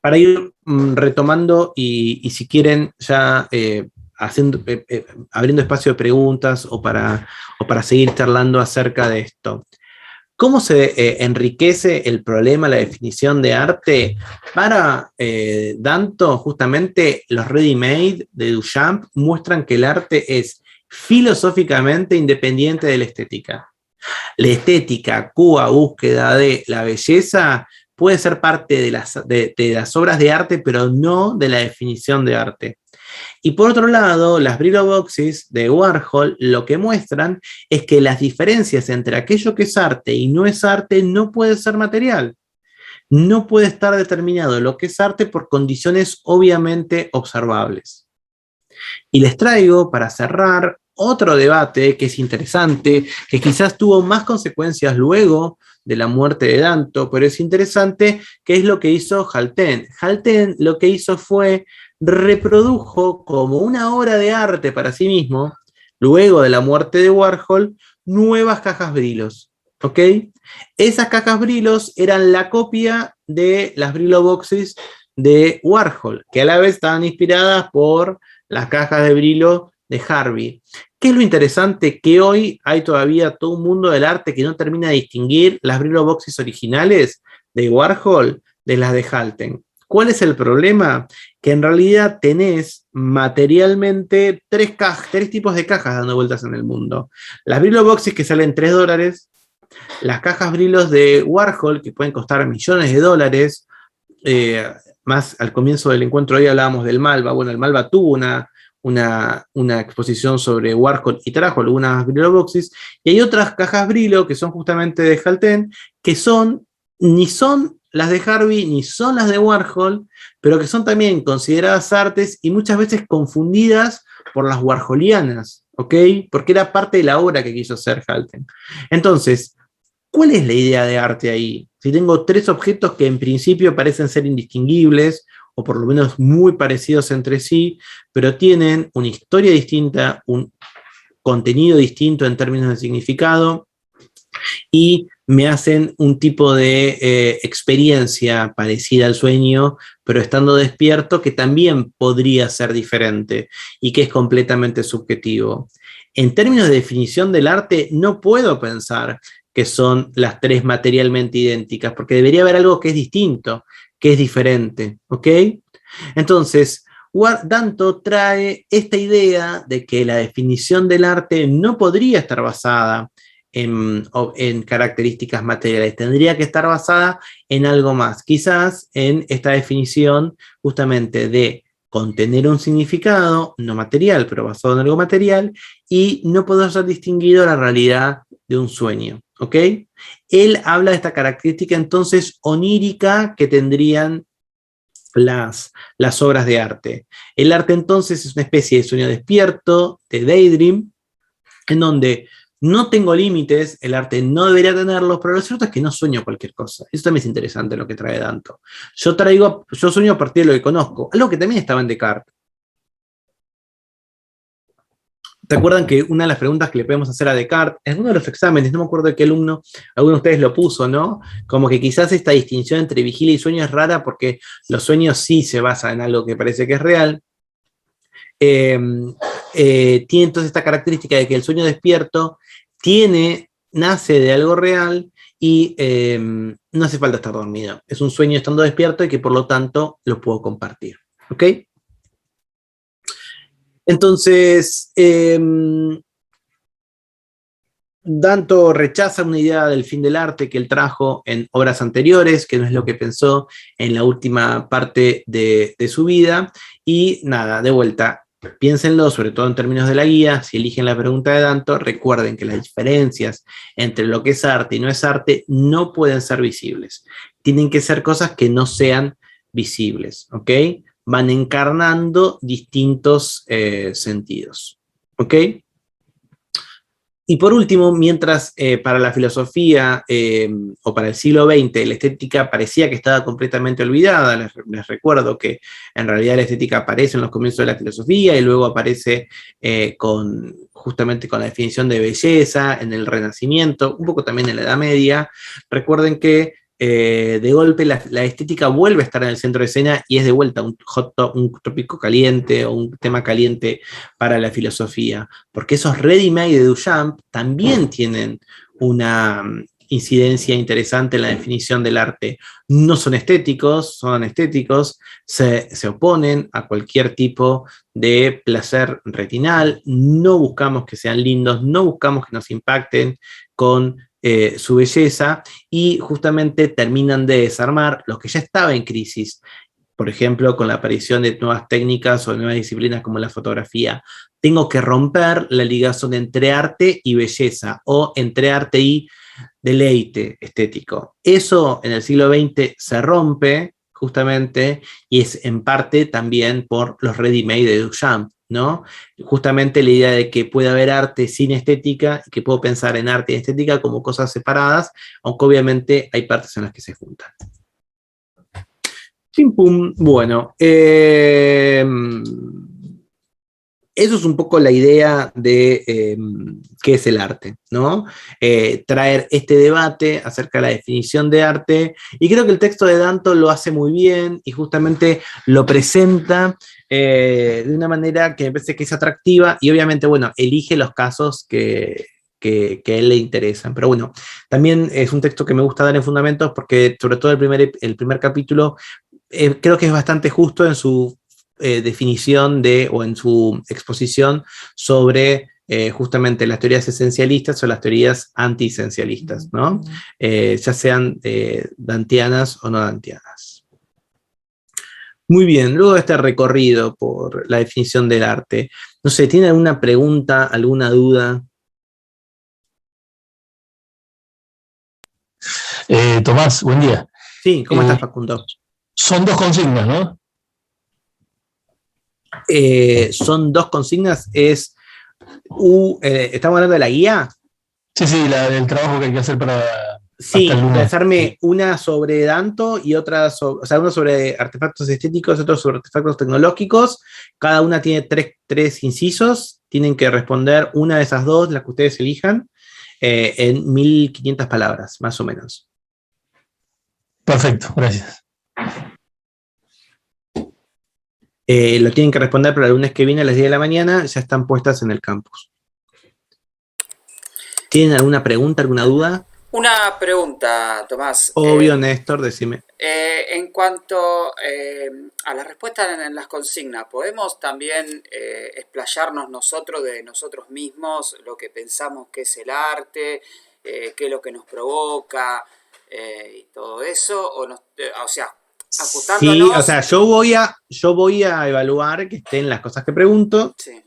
para ir retomando y si quieren ya abriendo espacio de preguntas o para seguir charlando acerca de esto. ¿Cómo se enriquece el problema, la definición de arte? Para Danto, justamente los ready-made de Duchamp muestran que el arte es filosóficamente independiente de la estética. La estética, cuya búsqueda de la belleza, puede ser parte de las obras de arte, pero no de la definición de arte. Y por otro lado, las Brillo Boxes de Warhol lo que muestran es que las diferencias entre aquello que es arte y no es arte no puede ser material. No puede estar determinado lo que es arte por condiciones obviamente observables. Y les traigo para cerrar otro debate que es interesante, que quizás tuvo más consecuencias luego de la muerte de Danto, pero es interesante, que es lo que hizo Haltén. Haltén lo que hizo fue reprodujo como una obra de arte para sí mismo luego de la muerte de Warhol, nuevas cajas Brillos, ¿ok? Esas cajas Brillos eran la copia de las Brillo Boxes de Warhol, que a la vez estaban inspiradas por las cajas de Brillo de Harvey. ¿Qué es lo interesante? Que hoy hay todavía todo un mundo del arte que no termina de distinguir las Brillo Boxes originales de Warhol de las de Halten. ¿Cuál es el problema? Que en realidad tenés materialmente tres tipos de cajas dando vueltas en el mundo. Las Brillo Boxes que salen $3, las cajas Brillos de Warhol que pueden costar millones de dólares, más al comienzo del encuentro hoy hablábamos del Malva. Bueno, el Malva tuvo una exposición sobre Warhol y trajo algunas Brillo Boxes, y hay otras cajas Brillo que son justamente de Halten, que ni son las de Harvey ni son las de Warhol, pero que son también consideradas artes y muchas veces confundidas por las warholianas, ¿ok? Porque era parte de la obra que quiso hacer Halten. Entonces, ¿cuál es la idea de arte ahí? Si tengo tres objetos que en principio parecen ser indistinguibles, o por lo menos muy parecidos entre sí, pero tienen una historia distinta, un contenido distinto en términos de significado, y me hacen un tipo de experiencia parecida al sueño, pero estando despierto, que también podría ser diferente y que es completamente subjetivo. En términos de definición del arte, no puedo pensar que son las tres materialmente idénticas, porque debería haber algo que es distinto, que es diferente, ¿ok? Entonces, Danto trae esta idea de que la definición del arte no podría estar basada en características materiales, tendría que estar basada en algo más, quizás en esta definición justamente de contener un significado no material, pero basado en algo material, y no poder ser distinguido la realidad de un sueño, ¿ok? Él habla de esta característica entonces onírica que tendrían las obras de arte. El arte entonces es una especie de sueño despierto, de daydream, en donde no tengo límites, el arte no debería tenerlos, pero lo cierto es que no sueño cualquier cosa. Eso también es interesante lo que trae Danto. Yo sueño a partir de lo que conozco, algo que también estaba en Descartes. ¿Te acuerdan que una de las preguntas que le podemos hacer a Descartes, en uno de los exámenes, no me acuerdo de qué alumno, alguno de ustedes lo puso, ¿no? Como que quizás esta distinción entre vigilia y sueño es rara porque los sueños sí se basan en algo que parece que es real. Tiene entonces esta característica de que el sueño despierto nace de algo real y no hace falta estar dormido. Es un sueño estando despierto y que por lo tanto lo puedo compartir. ¿Ok? Entonces, Danto rechaza una idea del fin del arte que él trajo en obras anteriores, que no es lo que pensó en la última parte de su vida. Y nada, de vuelta, piénsenlo, sobre todo en términos de la guía. Si eligen la pregunta de Danto, recuerden que las diferencias entre lo que es arte y no es arte no pueden ser visibles. Tienen que ser cosas que no sean visibles, ¿ok? Van encarnando distintos sentidos, ¿ok? Y por último, mientras para la filosofía o para el siglo XX la estética parecía que estaba completamente olvidada, les recuerdo que en realidad la estética aparece en los comienzos de la filosofía y luego aparece justamente con la definición de belleza en el Renacimiento, un poco también en la Edad Media. Recuerden que de golpe la estética vuelve a estar en el centro de escena y es de vuelta un tópico caliente o un tema caliente para la filosofía, porque esos ready-made de Duchamp también tienen una incidencia interesante en la definición del arte. No son estéticos, son anestéticos, se oponen a cualquier tipo de placer retinal, no buscamos que sean lindos, no buscamos que nos impacten con su belleza, y justamente terminan de desarmar lo que ya estaba en crisis, por ejemplo, con la aparición de nuevas técnicas o nuevas disciplinas como la fotografía. Tengo que romper la ligación entre arte y belleza, o entre arte y deleite estético. Eso en el siglo XX se rompe justamente, y es en parte también por los ready-made de Duchamp, ¿no? Justamente la idea de que puede haber arte sin estética y que puedo pensar en arte y estética como cosas separadas, aunque obviamente hay partes en las que se juntan. Pim pum, bueno. eso es un poco la idea de qué es el arte, ¿no? Traer este debate acerca de la definición de arte, y creo que el texto de Danto lo hace muy bien y justamente lo presenta de una manera que me parece que es atractiva y obviamente, bueno, elige los casos que a él le interesan. Pero bueno, también es un texto que me gusta dar en fundamentos porque sobre todo el primer capítulo creo que es bastante justo en su definición o en su exposición sobre justamente las teorías esencialistas o las teorías anti-esencialistas, ¿no? Ya sean dantianas o no dantianas. Muy bien, luego de este recorrido por la definición del arte, no sé, ¿tiene alguna pregunta, alguna duda? Tomás, buen día. Sí, ¿cómo estás, Facundo? Son dos consignas, ¿no? Son dos consignas, ¿estamos hablando de la guía? Sí, el trabajo que hay que hacer para Sí, hasta el lunes. desarme una sobre Danto y otra sobre, o sea, uno sobre artefactos estéticos, otro sobre artefactos tecnológicos. Cada una tiene tres incisos, tienen que responder una de esas dos, las que ustedes elijan, en 1500 palabras, más o menos. Perfecto, gracias. Lo tienen que responder para el lunes que viene a las 10 de la mañana, ya están puestas en el campus. ¿Tienen alguna pregunta, alguna duda? Una pregunta, Tomás. Obvio, Néstor, decime. En cuanto a la respuesta en las consignas, ¿podemos también explayarnos nosotros de nosotros mismos, lo que pensamos que es el arte, qué es lo que nos provoca y todo eso? O sea, ajustándonos... Sí, o sea, yo voy a evaluar que estén las cosas que pregunto. Sí.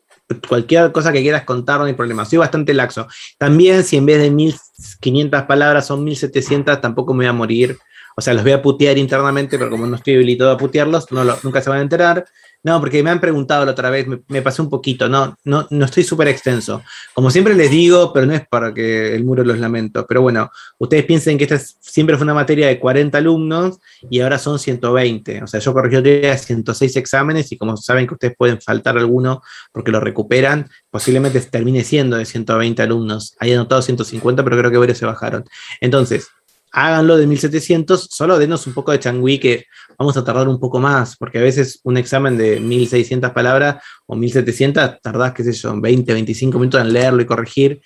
Cualquier cosa que quieras contar, no hay problema. Soy bastante laxo. También, si en vez de 1500 palabras son 1700, tampoco me voy a morir. O sea, los voy a putear internamente, pero como no estoy habilitado a putearlos, nunca se van a enterar. No, porque me han preguntado la otra vez, me pasé un poquito, no estoy súper extenso. Como siempre les digo, pero no es para que el muro los lamento, pero bueno, ustedes piensen que siempre fue una materia de 40 alumnos y ahora son 120. O sea, yo corregí otro día 106 exámenes y como saben que ustedes pueden faltar alguno porque lo recuperan, posiblemente termine siendo de 120 alumnos. Hay anotado 150, pero creo que varios se bajaron. Entonces, háganlo de 1700, solo denos un poco de changüí que vamos a tardar un poco más, porque a veces un examen de 1600 palabras o 1700 tardás, qué sé yo, 20, 25 minutos en leerlo y corregir,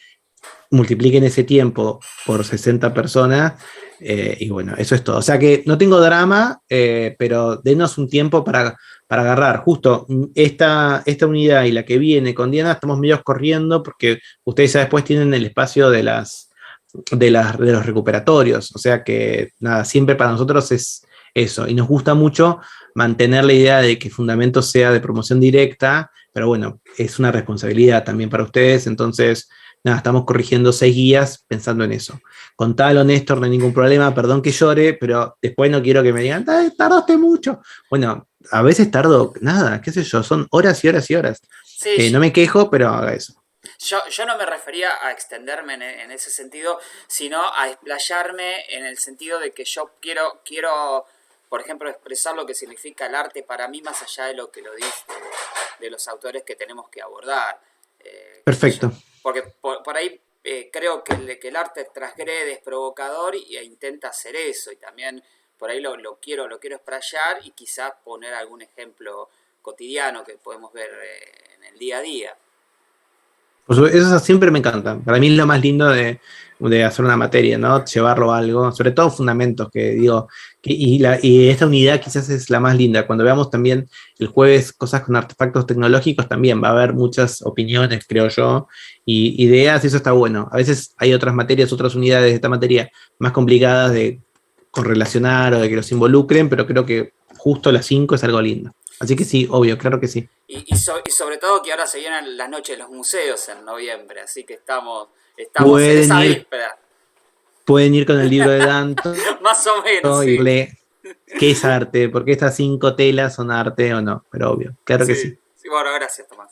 multipliquen ese tiempo por 60 personas y bueno, eso es todo. O sea que no tengo drama, pero denos un tiempo para agarrar. Justo esta unidad y la que viene con Diana estamos medio corriendo porque ustedes ya después tienen el espacio de los recuperatorios, o sea que nada, siempre para nosotros es eso, y nos gusta mucho mantener la idea de que Fundamentos sea de promoción directa, pero bueno, es una responsabilidad también para ustedes, entonces nada, estamos corrigiendo 6 guías pensando en eso. Contalo, Néstor, no hay ningún problema, perdón que llore, pero después no quiero que me digan, tardaste mucho. Bueno, a veces tardo, nada, qué sé yo, son horas y horas y horas. Sí, no me quejo, pero haga eso. Yo no me refería a extenderme en ese sentido, sino a explayarme en el sentido de que yo quiero, por ejemplo, expresar lo que significa el arte para mí más allá de lo que lo dice, de los autores que tenemos que abordar. Perfecto. Porque por ahí creo que el arte transgrede, es provocador e intenta hacer eso, y también por ahí lo quiero explayar y quizás poner algún ejemplo cotidiano que podemos ver en el día a día. Eso siempre me encanta. Para mí es lo más lindo de hacer una materia, ¿no? Llevarlo a algo, sobre todo fundamentos, que digo, y esta unidad quizás es la más linda. Cuando veamos también el jueves cosas con artefactos tecnológicos, también va a haber muchas opiniones, creo yo, y ideas, y eso está bueno. A veces hay otras materias, otras unidades de esta materia más complicadas de correlacionar o de que los involucren, pero creo que justo las 5 es algo lindo. Así que sí, obvio, claro que sí. Y sobre todo que ahora se vienen las noches de los museos en noviembre, así que estamos en esa víspera. Pueden ir con el libro de Danto. Más o menos, sí. ¿Qué es arte? ¿Por qué estas 5 telas son arte o no? Pero obvio, claro que sí. Sí, bueno, gracias, Tomás.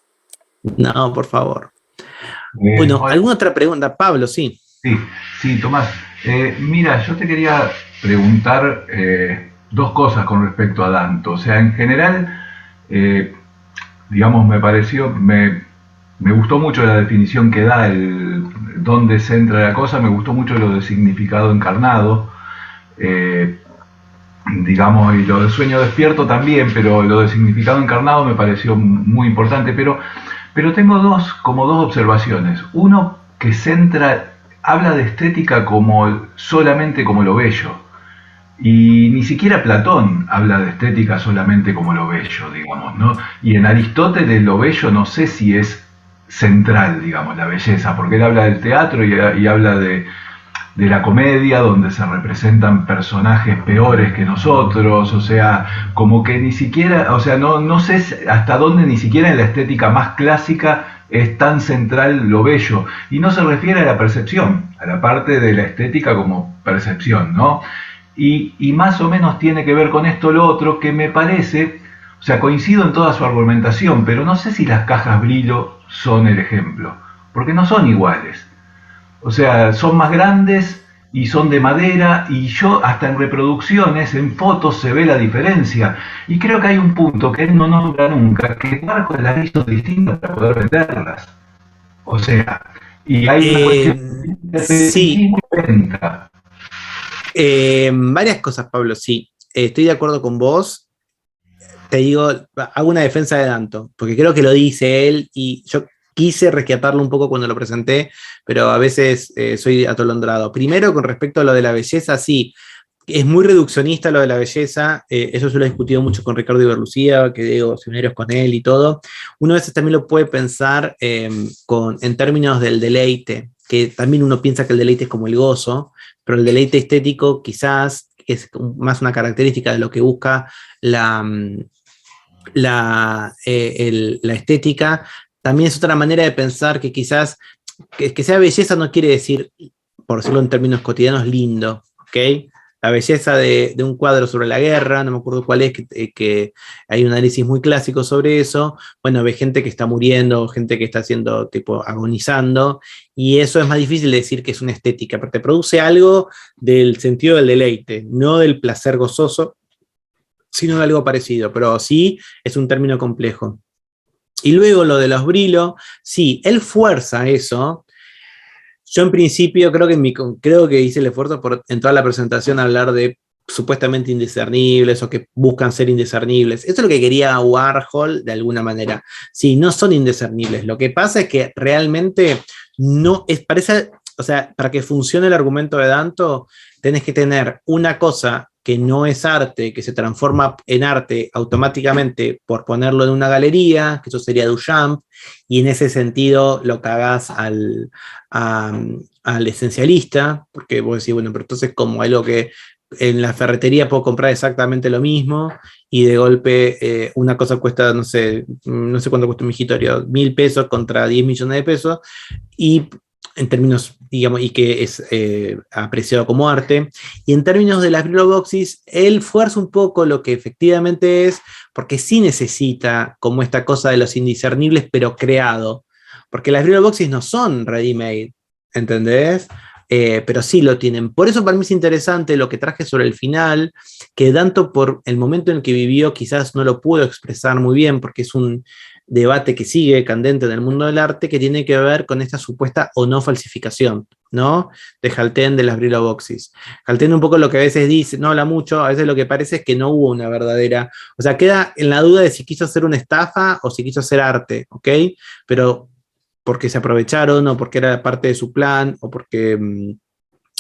No, por favor. Bueno, ¿alguna otra pregunta? Pablo, sí. Sí, Tomás. Mira, yo te quería preguntar 2 cosas con respecto a Danto. O sea, en general, digamos, me gustó mucho la definición que da, dónde se entra la cosa, me gustó mucho lo de significado encarnado, eh, digamos, y lo de sueño despierto también, pero lo de significado encarnado me pareció muy importante, pero tengo como dos observaciones. Uno que habla de estética solamente como lo bello. Y ni siquiera Platón habla de estética solamente como lo bello, digamos, ¿no? Y en Aristóteles lo bello no sé si es central, digamos, la belleza, porque él habla del teatro y habla de la comedia, donde se representan personajes peores que nosotros, o sea, como que ni siquiera, o sea, no sé hasta dónde ni siquiera en la estética más clásica es tan central lo bello, y no se refiere a la percepción, a la parte de la estética como percepción, ¿no? Y más o menos tiene que ver con esto lo otro que me parece, o sea, coincido en toda su argumentación, pero no sé si las cajas Brillo son el ejemplo, porque no son iguales. O sea, son más grandes y son de madera y yo hasta en reproducciones, en fotos se ve la diferencia. Y creo que hay un punto que él no nombra nunca, que Warhol las hizo distintas para poder venderlas. O sea, y hay una cuestión de Sí, esteticismo y venta. varias cosas, Pablo, sí. Estoy de acuerdo con vos. Te digo, hago una defensa de Danto, porque creo que lo dice él y yo quise rescatarlo un poco cuando lo presenté, pero a veces soy atolondrado. Primero, con respecto a lo de la belleza, sí, es muy reduccionista lo de la belleza, eso yo lo he discutido mucho con Ricardo Iberlucía, que digo seminarios con él y todo. Uno a veces también lo puede pensar en términos del deleite, que también uno piensa que el deleite es como el gozo, pero el deleite estético quizás es más una característica de lo que busca la, la estética. También es otra manera de pensar que quizás que sea belleza no quiere decir, por decirlo en términos cotidianos, lindo, ¿ok? La belleza de un cuadro sobre la guerra, no me acuerdo cuál es, que hay un análisis muy clásico sobre eso. Bueno, ve gente que está muriendo, gente que está haciendo, tipo, agonizando, y eso es más difícil de decir que es una estética, pero te produce algo del sentido del deleite, no del placer gozoso, sino de algo parecido, pero sí es un término complejo. Y luego lo de los brilos, sí, él fuerza eso. Yo en principio creo que hice el esfuerzo por en toda la presentación hablar de supuestamente indiscernibles o que buscan ser indiscernibles. Eso es lo que quería Warhol de alguna manera. Sí, no son indiscernibles. Lo que pasa es que realmente no es, parece, o sea, para que funcione el argumento de Danto, tenés que tener una cosa que no es arte, que se transforma en arte automáticamente por ponerlo en una galería, que eso sería Duchamp, y en ese sentido lo cagás al esencialista, porque vos decís, bueno, pero entonces como algo que en la ferretería puedo comprar exactamente lo mismo y de golpe una cosa cuesta, no sé cuánto cuesta un migitorio, 1.000 pesos contra 10 millones de pesos, y en términos, digamos, y que es apreciado como arte. Y en términos de las Brilloboxis, él fuerza un poco lo que efectivamente es, porque sí necesita como esta cosa de los indiscernibles, pero creado. Porque las Brilloboxis no son ready-made, ¿entendés? Pero sí lo tienen. Por eso para mí es interesante lo que traje sobre el final, que Danto por el momento en el que vivió quizás no lo pudo expresar muy bien, porque es un debate que sigue candente en el mundo del arte, que tiene que ver con esta supuesta o no falsificación, ¿no? De Haltén, de las Brilloboxis. Haltén un poco lo que a veces dice, no habla mucho, a veces lo que parece es que no hubo una verdadera, o sea, queda en la duda de si quiso hacer una estafa o si quiso hacer arte, ¿ok? Pero porque se aprovecharon o porque era parte de su plan o porque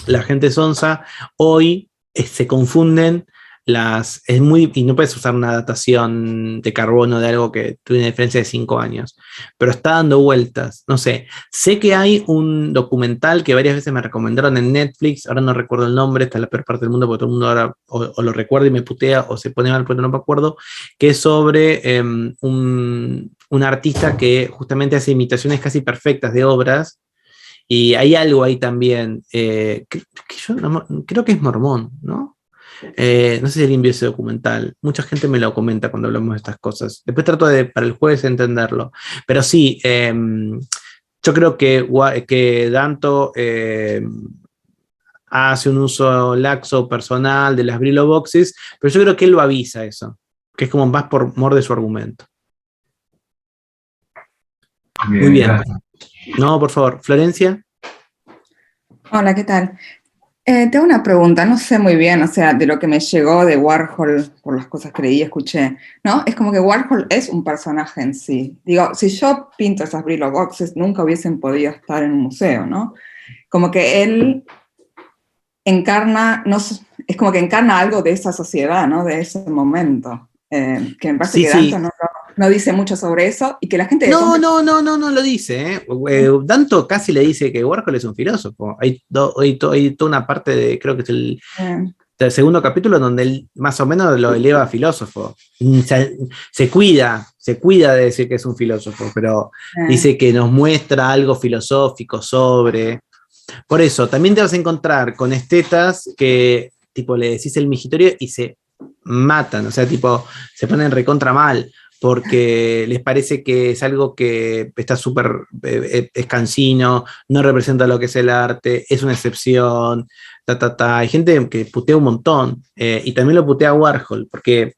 la gente sonsa, hoy se confunden y no puedes usar una datación de carbono de algo que tiene una diferencia de 5 años, pero está dando vueltas, no sé que hay un documental que varias veces me recomendaron en Netflix, ahora no recuerdo el nombre, está en la peor parte del mundo porque todo el mundo ahora o lo recuerda y me putea o se pone mal porque no me acuerdo, que es sobre un artista que justamente hace imitaciones casi perfectas de obras. Y hay algo ahí también, que yo creo que es mormón, ¿no? No sé si alguien vio ese documental. Mucha gente me lo comenta cuando hablamos de estas cosas. Después trato de, para el jueves, entenderlo. Pero sí, yo creo que Danto hace un uso laxo personal de las Brillo Boxes, pero yo creo que él lo avisa eso, que es como más por mor de su argumento. Muy bien. Gracias. No, por favor. Florencia. Hola, ¿qué tal? Tengo una pregunta, no sé muy bien, o sea, de lo que me llegó de Warhol, por las cosas que leí y escuché, ¿no? Es como que Warhol es un personaje en sí. Digo, si yo pinto esas Brillo Boxes, nunca hubiesen podido estar en un museo, ¿no? Como que él encarna, no, es como que encarna algo de esa sociedad, ¿no? De ese momento. Que me parece Sí, que sí. Danto no dice mucho sobre eso y que la gente... No lo dice, ¿eh? Danto casi le dice que Warhol es un filósofo. Hay toda una parte de, creo que es del segundo capítulo, donde él más o menos lo eleva a filósofo. Se cuida de decir que es un filósofo, pero dice que nos muestra algo filosófico sobre. Por eso, también te vas a encontrar con estetas que, tipo, le decís el migitorio y se matan, o sea, tipo, se ponen recontra mal, porque les parece que es algo que está súper es cansino, no representa lo que es el arte, es una excepción, Hay gente que putea un montón, y también lo putea Warhol, porque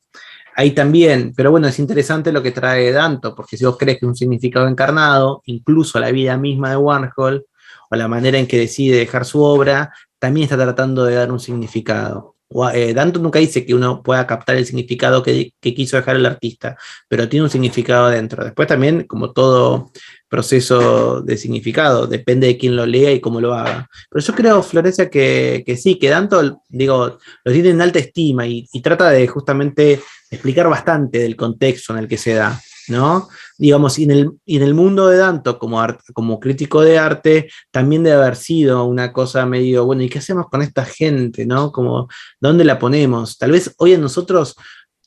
ahí también, pero bueno, es interesante lo que trae Danto, porque si vos crees que un significado encarnado, incluso la vida misma de Warhol, o la manera en que decide dejar su obra, también está tratando de dar un significado. Danto nunca dice que uno pueda captar el significado que quiso dejar el artista, pero tiene un significado adentro. Después también, como todo proceso de significado, depende de quién lo lea y cómo lo haga. Pero yo creo, Florencia, que sí, que Danto, digo, lo tiene en alta estima y trata de justamente explicar bastante del contexto en el que se da, ¿no? Digamos, y en el mundo de Danto, como crítico de arte, también debe haber sido una cosa medio, bueno, ¿y qué hacemos con esta gente, no? Como, ¿dónde la ponemos? Tal vez hoy en nosotros,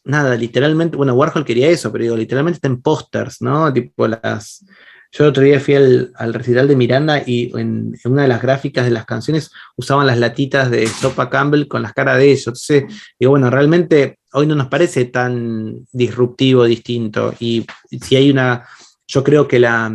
nada, literalmente, bueno, Warhol quería eso, pero digo, literalmente está en pósters, ¿no? Tipo Yo el otro día fui al recital de Miranda y en una de las gráficas de las canciones usaban las latitas de Sopa Campbell con las caras de ellos. Entonces, digo, bueno, realmente hoy no nos parece tan disruptivo, distinto. Y si hay yo creo que la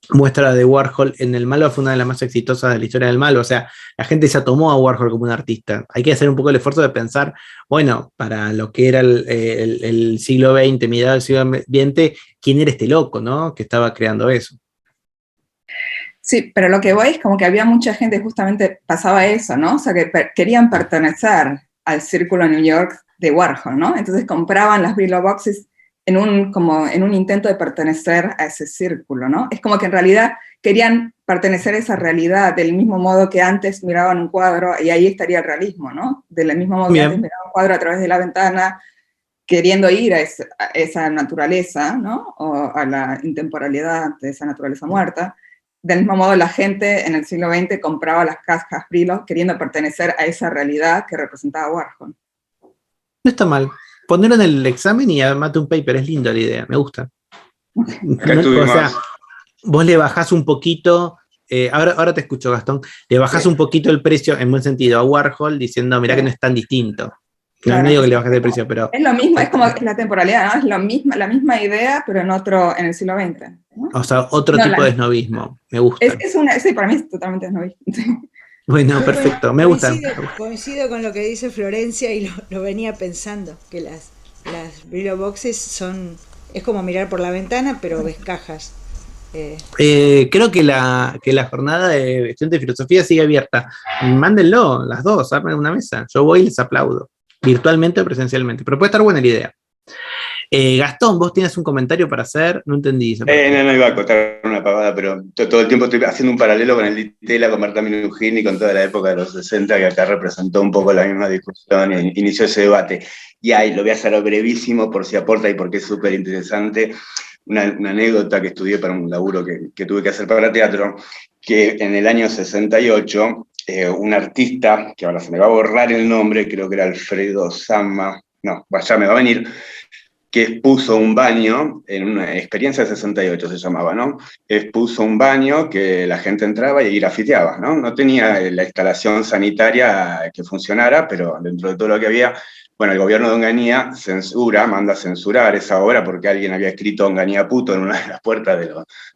muestra de Warhol en el Malva fue una de las más exitosas de la historia del Malva. O sea, la gente ya tomó a Warhol como un artista. Hay que hacer un poco el esfuerzo de pensar, bueno, para lo que era el siglo XX, mediados del siglo XX, quién era este loco, ¿no? Que estaba creando eso. Sí, pero lo que voy es como que había mucha gente, justamente pasaba eso, ¿no? O sea, que querían pertenecer al círculo New York de Warhol, ¿no? Entonces compraban las Brillo Boxes como en un intento de pertenecer a ese círculo, ¿no? Es como que en realidad querían pertenecer a esa realidad del mismo modo que antes miraban un cuadro, y ahí estaría el realismo, ¿no? Del mismo modo que antes miraban un cuadro a través de la ventana, queriendo ir a esa naturaleza, ¿no? O a la intemporalidad de esa naturaleza muerta. Del mismo modo, la gente en el siglo XX compraba las cajas Brillo queriendo pertenecer a esa realidad que representaba Warhol. No está mal. Ponerlo en el examen y armate un paper, es linda la idea, me gusta. O sea, vos le bajás un poquito, ahora te escucho, Gastón, le bajás un poquito el precio, en buen sentido, a Warhol, diciendo, mirá que no es tan distinto. No digo que le bajes el precio, pero... Es lo mismo, es como la temporalidad, ¿no? Es la misma idea, pero en el siglo XX, ¿no? O sea, otro tipo de esnovismo, me gusta. Sí, para mí es totalmente esnovismo. Bueno, perfecto, me gusta. Coincido con lo que dice Florencia y lo venía pensando, que las Brillo Boxes es como mirar por la ventana, pero ves cajas. Creo que la jornada de estudiantes de filosofía sigue abierta. Mándenlo, las dos, armen una mesa. Yo voy y les aplaudo, virtualmente o presencialmente, pero puede estar buena la idea. Gastón, vos tienes un comentario para hacer, no entendí. No iba a contar una pavada, pero todo el tiempo estoy haciendo un paralelo con el Di Tella, con Marta Minujín y con toda la época de los 60, que acá representó un poco la misma discusión e inició ese debate. Y ahí lo voy a hacer brevísimo por si aporta y porque es súper interesante. Una anécdota que estudié para un laburo que tuve que hacer para teatro, que en el año 68, un artista, que ahora se me va a borrar el nombre, creo que era Alfredo Sama, no, ya me va a venir, que expuso un baño, en una experiencia de 68 se llamaba, ¿no? Expuso un baño que la gente entraba y grafiteaba, ¿no? No tenía la instalación sanitaria que funcionara, pero dentro de todo lo que había, bueno, el gobierno de Onganía manda a censurar esa obra porque alguien había escrito Onganía puto en una de las puertas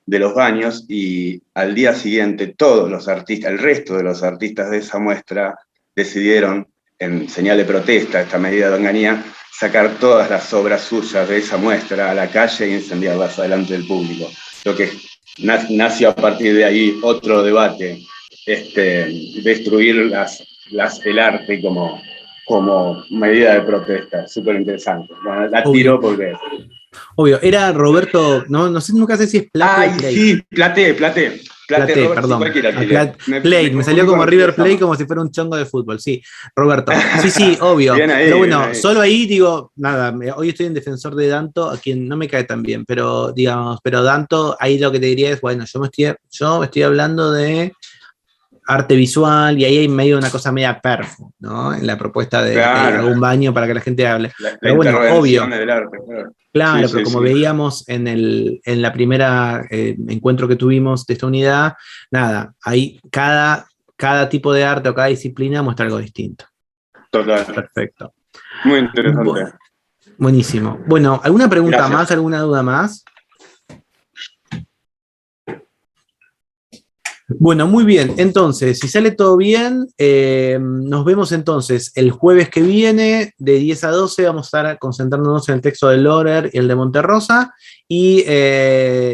de los baños, y al día siguiente todos los artistas, el resto de los artistas de esa muestra decidieron, en señal de protesta a esta medida de Onganía, sacar todas las obras suyas de esa muestra a la calle e incendiarlas delante del público. Lo que nació a partir de ahí otro debate, destruir el arte como medida de protesta, súper interesante. Bueno, la tiro porque... Obvio, era Roberto, no sé, nunca sé si es Plate o Plate. Sí, Plate, Robert, perdón. Sí, Plate, me salió como River Plate, como si fuera un chongo de fútbol, sí, Roberto. Sí, obvio. Bien ahí, pero bueno, bien ahí. Solo ahí digo, nada, hoy estoy en defensor de Danto, a quien no me cae tan bien, pero Danto, ahí lo que te diría es, bueno, yo me estoy hablando de arte visual, y ahí hay medio una cosa media perfo, ¿no? En la propuesta de Claro. algún baño para que la gente hable. La Pero bueno, intervención obvio. del arte, Claro, sí, pero como veíamos en la primera encuentro que tuvimos de esta unidad, nada, ahí cada tipo de arte o cada disciplina muestra algo distinto. Total. Perfecto. Muy interesante. Buenísimo. Bueno, ¿alguna pregunta Gracias. más? ¿Alguna duda más? Bueno, muy bien. Entonces, si sale todo bien, nos vemos entonces el jueves que viene, de 10 a 12, vamos a estar concentrándonos en el texto de Lorer y el de Monterrosa, y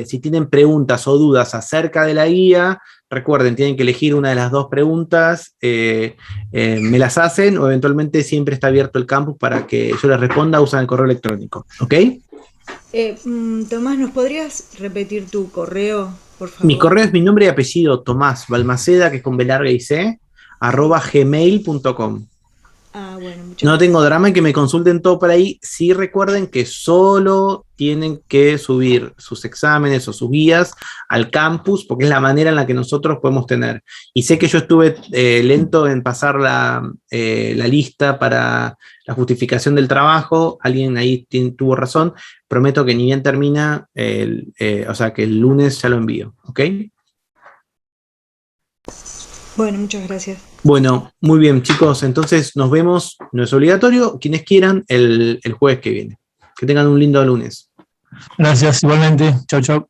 si tienen preguntas o dudas acerca de la guía, recuerden, tienen que elegir una de las dos preguntas, me las hacen, o eventualmente siempre está abierto el campus para que yo les responda, usan el correo electrónico, ¿ok? Tomás, ¿nos podrías repetir tu correo, por favor? Mi correo es mi nombre y apellido, Tomás Balmaceda, que es con B larga y C, @gmail.com. Bueno, muchas No gracias. tengo drama en que me consulten todo por ahí. Sí, recuerden que solo tienen que subir sus exámenes o sus guías al campus, porque es la manera en la que nosotros podemos tener. Y sé que yo estuve lento en pasar la lista para la justificación del trabajo. Alguien ahí tuvo razón. Prometo que ni bien termina, o sea que el lunes ya lo envío. ¿Ok? Bueno, muchas gracias. Bueno, muy bien, chicos. Entonces nos vemos, no es obligatorio, quienes quieran, el jueves que viene. Que tengan un lindo lunes. Gracias, igualmente. Chau.